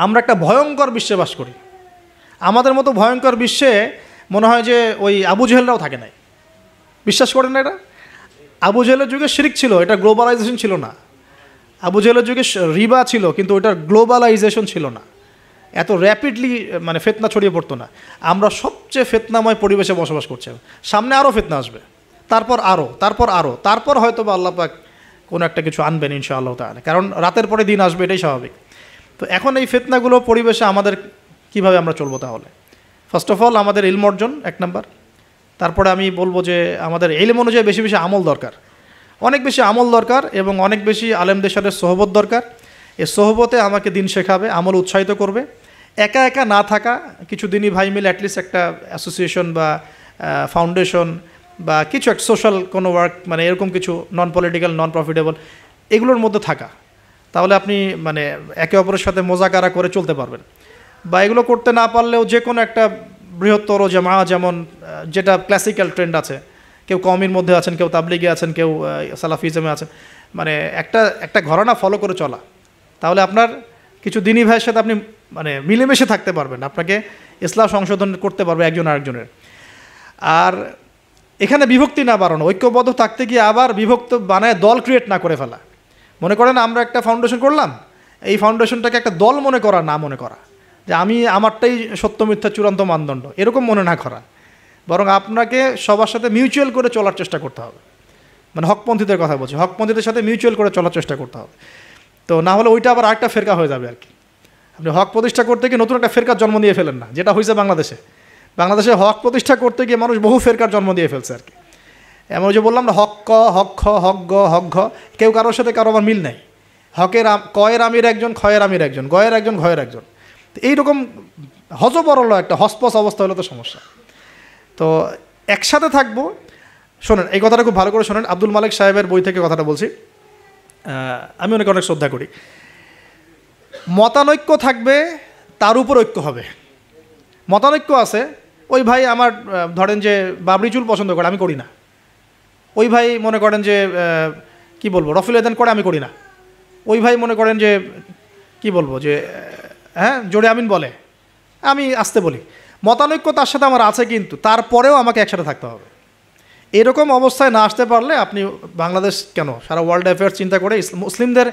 আমরা একটা ভয়ঙ্কর বিশ্বে বাস করি। আমাদের মতো ভয়ঙ্কর বিশ্বে মনে হয় যে ওই আবু জেহেলরাও থাকে নাই। বিশ্বাস করেন না এটা? আবু জেহেলের যুগে শিরক ছিল, এটা গ্লোবালাইজেশন ছিল না। আবু জেহেলের যুগে রিবা ছিল, কিন্তু ওইটার গ্লোবালাইজেশন ছিল না। এত র্যাপিডলি মানে ফিতনা ছড়িয়ে পড়তো না। আমরা সবচেয়ে ফিতনাময় পরিবেশে বসবাস করছি। সামনে আরও ফিতনা আসবে, তারপর হয়তো বা আল্লাহ পাক কোনো একটা কিছু আনবেন ইনশাআল্লাহ তাআলা, কারণ রাতের পরে দিন আসবে, এটাই স্বাভাবিক। তো এখন এই ফিতনাগুলো পরিবেশে আমাদের কিভাবে আমরা চলবো? তাহলে ফার্স্ট অফ অল আমাদের ইলম অর্জন এক নাম্বার। তারপরে আমি বলবো যে আমাদের ইলম অনুযায়ী বেশি বেশি আমল দরকার, অনেক বেশি আমল দরকার, এবং অনেক বেশি আলেমদের সাথে সোহবত দরকার। এই সোহবতে আমাকে দিন শেখাবে, আমল উৎসাহিত করবে। একা একা না থাকা, কিছু দিনই ভাই মিলে অ্যাটলিস্ট একটা অ্যাসোসিয়েশন বা ফাউন্ডেশন বা কিছু একটা সোশ্যাল কোনো ওয়ার্ক, মানে এরকম কিছু নন পলিটিক্যাল, নন প্রফিটেবল, এগুলোর মধ্যে থাকা, তাহলে আপনি মানে একে অপরের সাথে মোজাকারা করে চলতে পারবেন। বা এগুলো করতে না পারলেও যে কোনো একটা বৃহত্তর জামা, যেমন যেটা ক্লাসিক্যাল ট্রেন্ড আছে, কেউ কওমির মধ্যে আছেন, কেউ তাবলিগে আছেন, কেউ সালাফিজমে আছেন, মানে একটা ঘরানা ফলো করে চলা, তাহলে আপনার কিছু দিনী ভাইয়ের সাথে আপনি মানে মিলেমিশে থাকতে পারবেন, আপনাকে ইসলাম সংশোধন করতে পারবে একজন আরেকজনের। আর এখানে বিভক্তি না বাড়ানো, ঐক্যবদ্ধ থাকতে গিয়ে আবার বিভক্ত বানায় দল ক্রিয়েট না করে ফেলা। মনে করেন আমরা একটা ফাউন্ডেশন করলাম, এই ফাউন্ডেশনটাকে একটা দল মনে করা, না মনে করা যে আমি আমারটাই সত্য মিথ্যা চূড়ান্ত মানদণ্ড, এরকম মনে না করা, বরং আপনাকে সবার সাথে মিউচুয়াল করে চলার চেষ্টা করতে হবে। মানে হকপন্থীদের কথা বলছি, হকপন্থীদের সাথে মিউচুয়াল করে চলার চেষ্টা করতে হবে। তো না হলে ওইটা আবার আরেকটা ফেরকা হয়ে যাবে আর কি। আপনি হক প্রতিষ্ঠা করতে গিয়ে নতুন একটা ফেরকার জন্ম দিয়ে ফেলেন না, যেটা হয়েছে বাংলাদেশে হক প্রতিষ্ঠা করতে গিয়ে মানুষ বহু ফেরকার জন্ম দিয়ে ফেলছে আর কি। এমন যে বললাম না, হক ক, হক খ, হক গ, হক ঘ, কেউ কারোর সাথে কারো আমার মিল নাই। হকের কয়ের আমির একজন, ক্ষয়ের আমির একজন, গয়ের একজন, ঘয়ের একজন। তো এইরকম হজবরল একটা হসপস অবস্থা হলো তো সমস্যা। তো একসাথে থাকবো। শোনেন, এই কথাটা খুব ভালো করে শোনেন, আব্দুল মালিক সাহেবের বই থেকে কথাটা বলছি, আমি ওনাকে অনেক শ্রদ্ধা করি। মতানৈক্য থাকবে, তার উপর ঐক্য হবে। মতানৈক্য আছে, ওই ভাই আমার ধরেন যে বাবরি চুল পছন্দ করে, আমি করি না। ওই ভাই মনে করেন যে কি বলবো রফিল আদান করে, আমি করি না। ওই ভাই মনে করেন যে কি বলবো যে হ্যাঁ জোরে আমিন বলে, আমি আসতে বলি। মতানৈক্য তার সাথে আমার আছে, কিন্তু তারপরেও আমাকে একসাথে থাকতে হবে। এরকম অবস্থায় না আসতে পারলে আপনি বাংলাদেশ কেন সারা ওয়ার্ল্ড অ্যাফেয়ার্স চিন্তা করে মুসলিমদের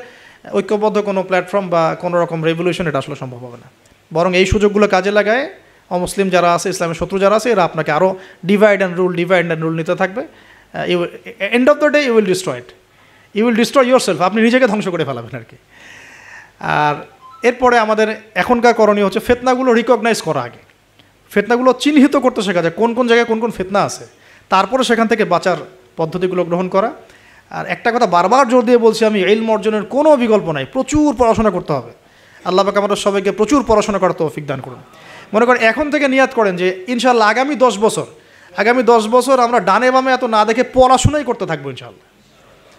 ঐক্যবদ্ধ কোনো প্ল্যাটফর্ম বা কোনো রকম রেভলিউশন এটা আসলে সম্ভব হবে না। বরং এই সুযোগগুলো কাজে লাগায় অমুসলিম যারা আছে, ইসলামের শত্রু যারা আছে, এরা আপনাকে আরও ডিভাইড অ্যান্ড রুল নিতে থাকবে। End of the day you will destroy yourself, আপনি নিজেকে ধ্বংস করে ফেলাবেন আর কি। আর এরপরে আমাদের এখনকার করণীয় হচ্ছে ফিতনাগুলো রিকগনাইজ করা, আগে ফিতনাগুলো চিহ্নিত করতে শেখা যায়, কোন কোন জায়গায় কোন কোন ফিতনা আছে, তারপরে সেখান থেকে বাঁচার পদ্ধতিগুলো গ্রহণ করা। আর একটা কথা বারবার জোর দিয়ে বলছি আমি, ইলম অর্জনের কোনো বিকল্প নাই, প্রচুর পড়াশোনা করতে হবে। আল্লাহ পাক আমাদের সবাইকে প্রচুর পড়াশোনা করার তৌফিক দান করুন। মনে করেন এখন থেকে নিয়াত করেন যে ইনশাআল্লাহ আগামী 10 বছর আমরা ডানে বামে এত না দেখে পড়াশোনাই করতে থাকবো ইনশাআল্লাহ।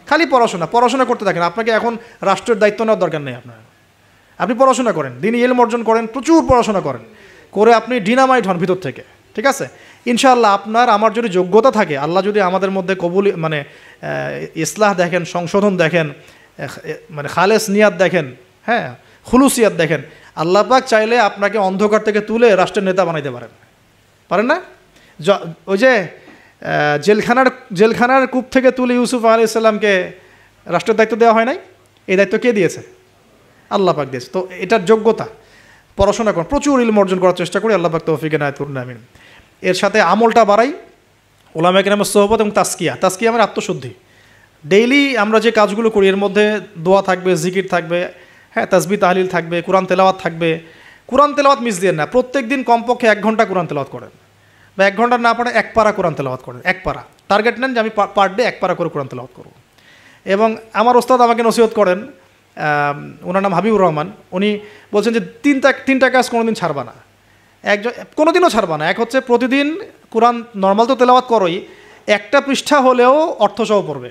খালি পড়াশোনা করতে থাকেন। আপনাকে এখন রাষ্ট্রের দায়িত্ব নেওয়ার দরকার নেই আপনার। আপনি পড়াশোনা করেন, দিনই ইলম অর্জন করেন, প্রচুর পড়াশোনা করেন, করে আপনি ডিনামাইট হন ভিতর থেকে, ঠিক আছে? ইনশাআল্লাহ আপনার আমার যদি যোগ্যতা থাকে, আল্লাহ যদি আমাদের মধ্যে কবুল মানে ইসলাহ দেখেন, সংশোধন দেখেন, মানে খালেস নিয়াত দেখেন, হ্যাঁ খুলুসিয়াত দেখেন, আল্লাহ পাক চাইলে আপনাকে অন্ধকার থেকে তুলে রাষ্ট্রের নেতা বানাইতে পারেন না? ওই যে জেলখানার কূপ থেকে তুলে ইউসুফ আলাইহিস সালামকে রাষ্ট্রের দায়িত্ব দেওয়া হয় নাই? এই দায়িত্ব কে দিয়েছে? আল্লাহ পাক দিয়েছে। তো এটার যোগ্যতা, পড়াশোনা করুন, প্রচুর ইলম অর্জন করার চেষ্টা করি। আল্লাহ পাক তৌফিক এনায়েত করুন, আমিন। এর সাথে আমলটা বাড়াই, ওলামায়ে কেরামের সোহবত এবং তাসকিয়া আমার আত্মশুদ্ধি। ডেইলি আমরা যে কাজগুলো করি এর মধ্যে দোয়া থাকবে, জিকির থাকবে, হ্যাঁ তাসবিহ তাহলিল থাকবে, কোরআন তেলাওয়াত থাকবে। কোরআন তেলাওয়াত মিস দিয়ে না, প্রত্যেক দিন কমপক্ষে 1 ঘন্টা কোরআন তেলাওয়াত করেন, বা 1 ঘন্টা না পড়ে 1 পারা কোরআন তেলাওয়াত করেন। 1 পারা টার্গেট নেন যে আমি পার ডে 1 পারা করে কোরআন তেলাওয়াত করব। এবং আমার ওস্তাদ আমাকে নসিহত করেন, ওনার নাম হাবিবুর রহমান, উনি বলছেন যে তিনটা কাজ কোনোদিন ছাড়বা না, কোনোদিনও ছাড়বা না। এক হচ্ছে প্রতিদিন কোরআন নর্মাল তো তেলাওয়াত করোই, একটা পৃষ্ঠা হলেও অর্থসহ পড়বে,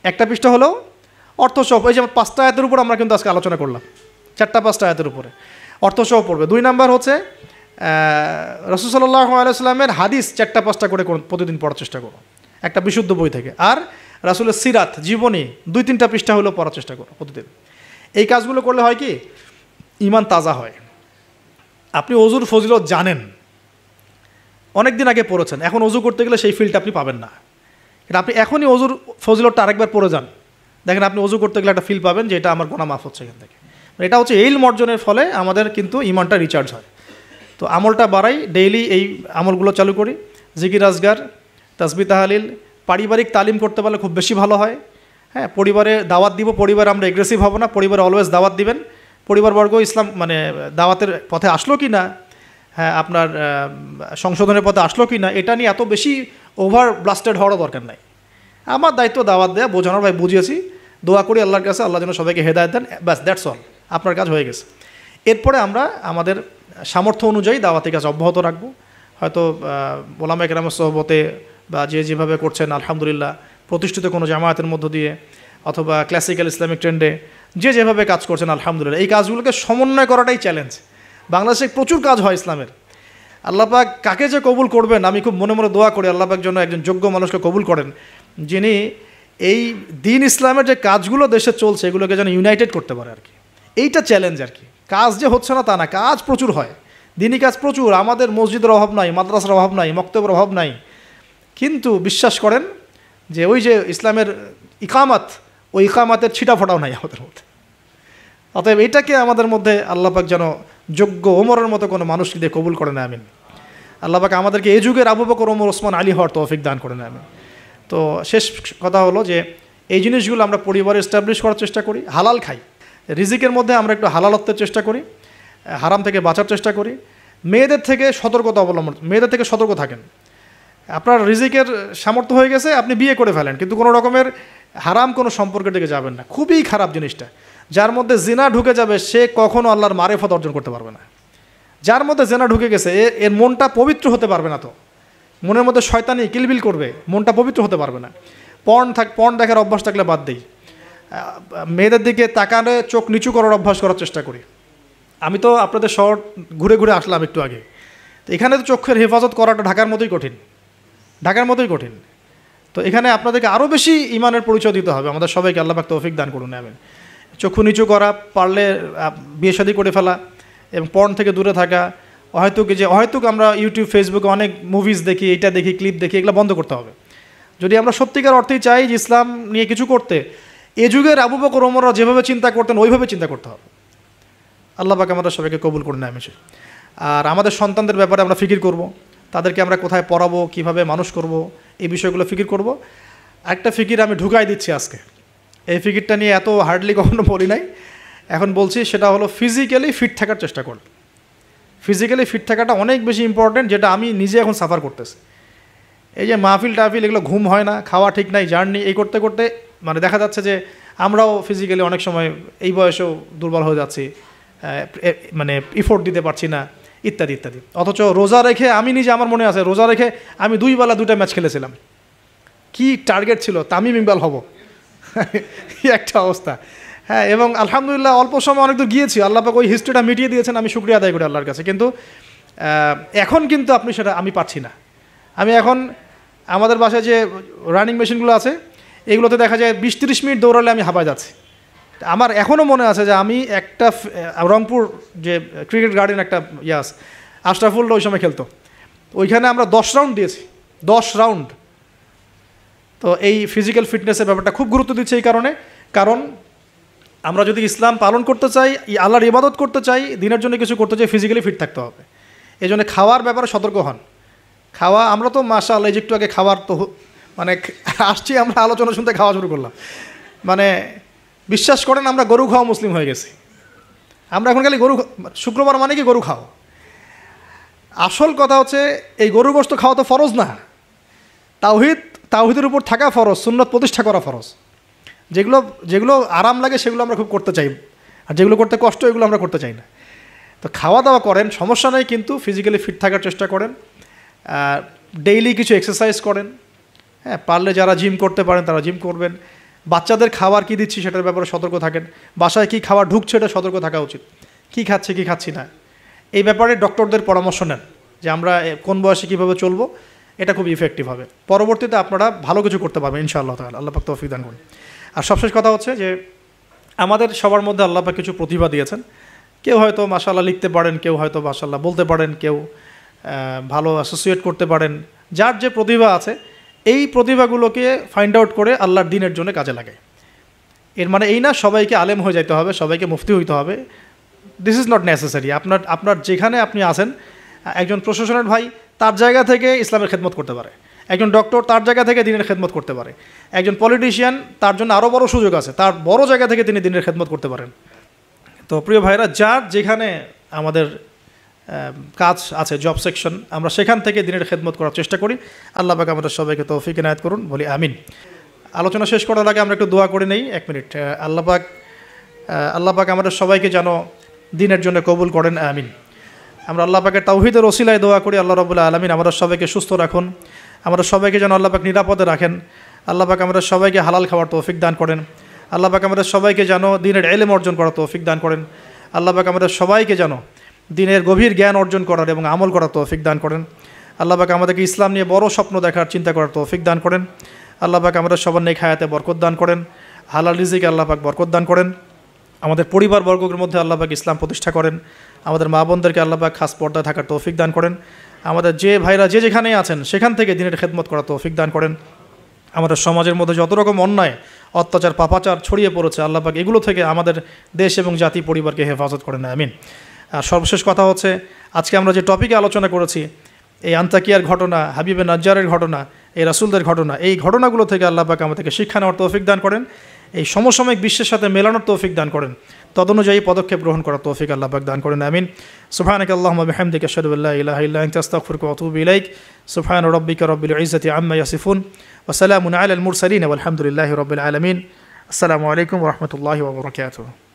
একটা পৃষ্ঠা হলেও অর্থসহ। এই যে 5টা আয়াতের উপর আমরা কিন্তু আজকে আলোচনা করলাম, 4-5টা আয়াতের উপরে অর্থসহ পড়বে। 2 নাম্বার হচ্ছে রাসূল সাল্লাল্লাহু আলাইহি ওয়াসাল্লামের হাদিস 4-5টা করে প্রতিদিন পড়ার চেষ্টা করো, একটা বিশুদ্ধ বই থেকে। আর রাসূলের সিরাত জীবনী 2-3টা পৃষ্ঠা হলেও পড়ার চেষ্টা করো প্রতিদিন। এই কাজগুলো করলে হয় কি, ঈমান তাজা হয়। আপনি অজুর ফজিলত জানেন, অনেক দিন আগে পড়েছেন, এখন অজু করতে গেলে সেই ফিলটা আপনি পাবেন না। এটা আপনি এখনই অজুর ফজিলতটা আরেকবার পড়ে যান, দেখেন আপনি অজু করতে গেলে একটা ফিল পাবেন যে এটা আমার গুনাহ মাফ হচ্ছে এখান থেকে। এটা হচ্ছে ইলম অর্জনের ফলে আমাদের কিন্তু ঈমানটা রিচার্জ হয়। তো আমলটা বাড়াই, ডেইলি এই আমলগুলো চালু করি, জিকির আজগার, তাসবিহ তাহলিল। পারিবারিক তালিম করতে পারলে খুব বেশি ভালো হয়। হ্যাঁ, পরিবারে দাওয়াত দিব, পরিবারে আমরা এগ্রেসিভ হব না, পরিবারে অলওয়েজ দাওয়াত দিবেন। পরিবারবর্গ ইসলাম মানে দাওয়াতের পথে আসলো কি না, হ্যাঁ আপনার সংশোধনের পথে আসলো কি না, এটা নিয়ে এত বেশি ওভার ব্লাস্টেড হওয়ারও দরকার নাই। আমার দায়িত্ব দাওয়াত দেয়া, বোঝানোর, ভাই বুঝিয়েছি, দোয়া করি আল্লাহর কাছে, আল্লাহ যেন সবাইকে হেদায়েত দেন, ব্যাস দ্যাটস অল, আপনার কাজ হয়ে গেছে। এরপরে আমরা আমাদের সামর্থ্য অনুযায়ী দাওয়াতের কাজ অব্যাহত রাখবো। হয়তো ওলামায়ে কেরামের সোহবতে বা যেভাবে করছেন আলহামদুলিল্লাহ, প্রতিষ্ঠিত কোনো জামায়াতের মধ্য দিয়ে অথবা ক্লাসিক্যাল ইসলামিক ট্রেন্ডে যেভাবে কাজ করছেন আলহামদুলিল্লাহ, এই কাজগুলোকে সমন্বয় করাটাই চ্যালেঞ্জ। বাংলাদেশে প্রচুর কাজ হয় ইসলামের। আল্লাহ পাক কাকে যে কবুল করবেন, আমি খুব মনে মনে দোয়া করি আল্লাহ পাক যেন একজন যোগ্য মানুষকে কবুল করেন, যিনি এই দিন ইসলামের যে কাজগুলো দেশে চলছে এগুলোকে যেন ইউনাইটেড করতে পারে আর কি। এইটা চ্যালেঞ্জ আর কি। কাজ যে হচ্ছে না তা না, কাজ প্রচুর হয়, দিনই কাজ প্রচুর। আমাদের মসজিদের অভাব নাই, মাদ্রাসার অভাব নাই, মক্তবের অভাব নাই, কিন্তু বিশ্বাস করেন যে ওই যে ইসলামের ইকামাত, ওই ইকামাতের ছিটাফোটাও নাই আমাদের মধ্যে। অতএব এটাকে আমাদের মধ্যে আল্লাহ পাক যেন যোগ্য ওমরের মতো কোনো মানুষকে দিয়ে কবুল করে না, আমিন। আল্লাহ পাক আমাদেরকে এই যুগের আবু বকর, ওমর, ওসমান, আলী হওয়ার তৌফিক দান করে না, আমিন। তো শেষ কথা হলো যে এই জিনিসগুলো আমরা পরিবারে এস্টাবলিশ করার চেষ্টা করি, হালাল খাই, রিজিকের মধ্যে আমরা একটু হালালত্বের চেষ্টা করি, হারাম থেকে বাঁচার চেষ্টা করি। মেয়েদের থেকে সতর্কতা অবলম্বন, মেয়েদের থেকে সতর্ক থাকেন। আপনার রিজিকের সামর্থ্য হয়ে গেছে, আপনি বিয়ে করে ফেলেন, কিন্তু কোনো রকমের হারাম কোনো সম্পর্কের দিকে যাবেন না। খুবই খারাপ জিনিসটা। যার মধ্যে জিনা ঢুকে যাবে সে কখনো আল্লাহর মারেফত অর্জন করতে পারবে না। যার মধ্যে জিনা ঢুকে গেছে এর মনটা পবিত্র হতে পারবে না। তো মনের মধ্যে শয়তানি কিলবিল করবে, মনটা পবিত্র হতে পারবে না। পর্ন দেখার অভ্যাস থাকলে বাদ দেই। মেয়েদের দিকে তাকালে চোখ নিচু করার অভ্যাস করার চেষ্টা করি। আমি তো আপনাদের শহর ঘুরে ঘুরে আসলাম একটু আগে, তো এখানে তো চোখের হেফাজত করাটা ঢাকার মতোই কঠিন। তো এখানে আপনাদেরকে আরও বেশি ইমানের পরিচয় দিতে হবে। আমাদের সবাইকে আল্লাহ পাক তৌফিক দান করুন, আমিন। চক্ষু নিচু করা, পারলে বিয়ে শাদী করে ফেলা এবং পর্ন থেকে দূরে থাকা, অহেতুক আমরা ইউটিউব ফেসবুকে অনেক মুভিজ দেখি, এটা দেখি, ক্লিপ দেখি, এগুলো বন্ধ করতে হবে। যদি আমরা সত্যিকার অর্থেই চাই যে ইসলাম নিয়ে কিছু করতে, এ যুগের আবু বকর ওমররা যেভাবে চিন্তা করতেন ওইভাবে চিন্তা করতে হবে। আল্লাহ পাক আমাদের সবাইকে কবুল করুন, আমিন। আর আমাদের সন্তানদের ব্যাপারে আমরা ফিকির করব, তাদেরকে আমরা কোথায় পড়াবো, কিভাবে মানুষ করব, এই বিষয়গুলো ফিকির করব। একটা ফিকির আমি ঢুকাই দিচ্ছি আজকে, এই ফিকিরটা নিয়ে এত হার্ডলি কখনো বলি নাই, এখন বলছি। সেটা হলো ফিজিক্যালি ফিট থাকার চেষ্টা করুন। ফিজিক্যালি ফিট থাকাটা অনেক বেশি ইম্পর্টেন্ট, যেটা আমি নিজে এখন সাফার করতেছি। এই যে মাহফিল টাহফিল, এগুলো ঘুম হয় না, খাওয়া ঠিক নাই, জার্নি এই করতে করতে মানে দেখা যাচ্ছে যে আমরাও ফিজিক্যালি অনেক সময় এই বয়সেও দুর্বল হয়ে যাচ্ছি, মানে ইফোর্ট দিতে পারছি না, ইত্যাদি ইত্যাদি। অথচ রোজা রেখে আমি নিজে, আমার মনে আছে, রোজা রেখে আমি 2 বেলা 2টা ম্যাচ খেলেছিলাম। কি টার্গেট ছিল, তামিম ইকবাল হব, একটা অবস্থা। হ্যাঁ, এবং আলহামদুলিল্লাহ অল্প সময় অনেক দূর গিয়েছি, আল্লাহ পাক ওই হিস্ট্রিটা মিটিয়ে দিয়েছেন, আমি শুকরিয়া আদায় করি আল্লাহর কাছে। কিন্তু এখন কিন্তু আমি পারছি না। আমি এখন আমাদের বাসায় যে রানিং মেশিনগুলো আছে, এগুলোতে দেখা যায় 20-30 মিনিট দৌড়ালে আমি হাঁপায় যাচ্ছি। আমার এখনও মনে আছে যে আমি একটা রংপুর যে ক্রিকেট গার্ডেন একটা ইয়াস আশরাফুল্লাহ ওই সময় খেলতো, ওইখানে আমরা 10 রাউন্ড দিয়েছি, 10 রাউন্ড। তো এই ফিজিক্যাল ফিটনেসের ব্যাপারটা খুব গুরুত্ব দিচ্ছে এই কারণ আমরা যদি ইসলাম পালন করতে চাই, আল্লাহর ইবাদত করতে চাই, দিনের জন্য কিছু করতে চাই, ফিজিক্যালি ফিট থাকতে হবে। এই জন্য খাওয়ার ব্যাপারে সতর্ক হন। খাওয়া, আমরা তো মাশাআল্লাহ একটু আগে খাবার তো মানে আসছি, আমরা আলোচনা শুনতে খাওয়া শুরু করলাম, মানে বিশ্বাস করেন আমরা গরু খাওয়া মুসলিম হয়ে গেছি। আমরা এখন খালি শুক্রবার মানে কি গরু খাও। আসল কথা হচ্ছে এই গরু গোশত খাওয়া তো ফরজ না, তাওহীদের উপর থাকা ফরজ, সুন্নত প্রতিষ্ঠা করা ফরজ। যেগুলো আরাম লাগে সেগুলো আমরা খুব করতে চাই, আর যেগুলো করতে কষ্ট এগুলো আমরা করতে চাই না। তো খাওয়া দাওয়া করেন, সমস্যা নেই, কিন্তু ফিজিক্যালি ফিট থাকার চেষ্টা করেন, ডেইলি কিছু এক্সারসাইজ করেন। হ্যাঁ, পারলে যারা জিম করতে পারেন তারা জিম করবেন। বাচ্চাদের খাবার কী দিচ্ছি সেটার ব্যাপারে সতর্ক থাকেন। বাসায় কী খাবার ঢুকছে এটা সতর্ক থাকা উচিত, কী খাচ্ছে কী খাচ্ছি না, এই ব্যাপারে ডক্টরদের পরামর্শ নেন যে আমরা কোন বয়সে কীভাবে চলবো, এটা খুব ইফেক্টিভ হবে। পরবর্তীতে আপনারা ভালো কিছু করতে পারবেন ইনশাআল্লাহ তাআলা। আল্লাহ পাক তৌফিক দান করুন। আর সবশেষ কথা হচ্ছে যে আমাদের সবার মধ্যে আল্লাহ পাক কিছু প্রতিভা দিয়েছেন। কেউ হয়তো মাশাআল্লাহ লিখতে পারেন, কেউ হয়তো মাশাআল্লাহ বলতে পারেন, কেউ ভালো অ্যাসোসিয়েট করতে পারেন। যার যে প্রতিভা আছে এই প্রতিভাগুলোকে ফাইন্ড আউট করে আল্লাহর দ্বীনের জন্য কাজে লাগায়। এর মানে এই না সবাইকে আলেম হয়ে যেতে হবে, সবাইকে মুফতি হইতে হবে। This is not necessary. আপনার যেখানে আপনি আছেন, একজন প্রশাসনের ভাই তার জায়গা থেকে ইসলামের খেদমত করতে পারে, একজন ডক্টর তার জায়গা থেকে দিনের খেদমত করতে পারে, একজন পলিটিশিয়ান তার জন্য আরও বড় সুযোগ আছে, তার বড় জায়গা থেকে তিনি দিনের খেদমত করতে পারেন। তো প্রিয় ভাইরা, যার যেখানে আমাদের কাজ আছে, জব সেকশন, আমরা সেখান থেকে দিনের খেদমত করার চেষ্টা করি। আল্লাহ পাক আমাদের সবাইকে তৌফিক ইনায়াত করুন, বলি আমিন। আলোচনা শেষ করার আগে আমরা একটু দোয়া করে নেই, 1 মিনিট। আল্লাহ পাক আমাদের সবাইকে যেন দিনের জন্য কবুল করেন, আমিন। আমরা আল্লাহ পাকের তাওহীদের ওসিলায় দোয়া করি, আল্লাহ রাব্বুল আলামিন আমাদের সবাইকে সুস্থ রাখুন, আমাদের সবাইকে যেন আল্লাহ পাক নিরাপদে রাখেন। আল্লাহ পাক আমাদের সবাইকে হালাল খাওয়ার তৌফিক দান করেন। আল্লাহ পাক আমাদের সবাইকে যেন দিনের ইলম অর্জন করার তৌফিক দান করেন। আল্লাহ পাক আমাদের সবাইকে যেন দিনের গভীর জ্ঞান অর্জন করার এবং আমল করার তৌফিক দান করেন। আল্লাহ পাক আমাদেরকে ইসলাম নিয়ে বড় স্বপ্ন দেখার, চিন্তা করার তৌফিক দান করেন। আল্লাহ পাক আমাদের সবার নেক হায়াতে বরকত দান করেন, হালাল রিজিকে আল্লাহ পাক বরকত দান করেন। আমাদের পরিবারবর্গের মধ্যে আল্লাহ পাক ইসলাম প্রতিষ্ঠা করেন। আমাদের মা বোনদেরকে আল্লাহ পাক খাস পর্দায় থাকার তৌফিক দান করেন। আমাদের যে ভাইরা যে যেখানেই আছেন সেখান থেকে দিনের খেদমত করার তৌফিক দান করেন। আমাদের সমাজের মধ্যে যত রকম অন্যায়, অত্যাচার, পাপাচার ছড়িয়ে পড়েছে, আল্লাহ পাক এগুলো থেকে আমাদের দেশ এবং জাতি পরিবারকে হেফাজত করেন, আমিন। আর সর্বশেষ কথা হচ্ছে, আজকে আমরা যে টপিকে আলোচনা করেছি, এই আন্তাকিয়ার ঘটনা, হাবিবে নাজ্জারের ঘটনা, এই রাসূলদের ঘটনা, এই ঘটনাগুলো থেকে আল্লাহ পাক আমাদেরকে শিক্ষা নেওয়ার তৌফিক দান করেন, এই সমসাময়িক বিশ্বের সাথে মেলানোর তৌফিক দান করেন, তদনুযায়ী পদক্ষেপ গ্রহণ করার তৌফিক আল্লাহ পাক দান করেন, আমিন। সুবহানাকা আল্লাহুম্মা বিহামদিকা আশহাদু আল্লা ইলাহা ইল্লা আনতা আস্তাগফিরুকা ওয়া আতুবু ইলাইক। সুবহানা রাব্বিকা রাব্বিল ইজ্জাতি আম্মা ইয়াসিফুন ওয়া সালামুন আলাল মুরসালিন ওয়া আলহামদুলিল্লাহি রাব্বিল আলামিন। আসসালামু আলাইকুম ওয়া রাহমাতুল্লাহি ওয়া বারাকাতুহু।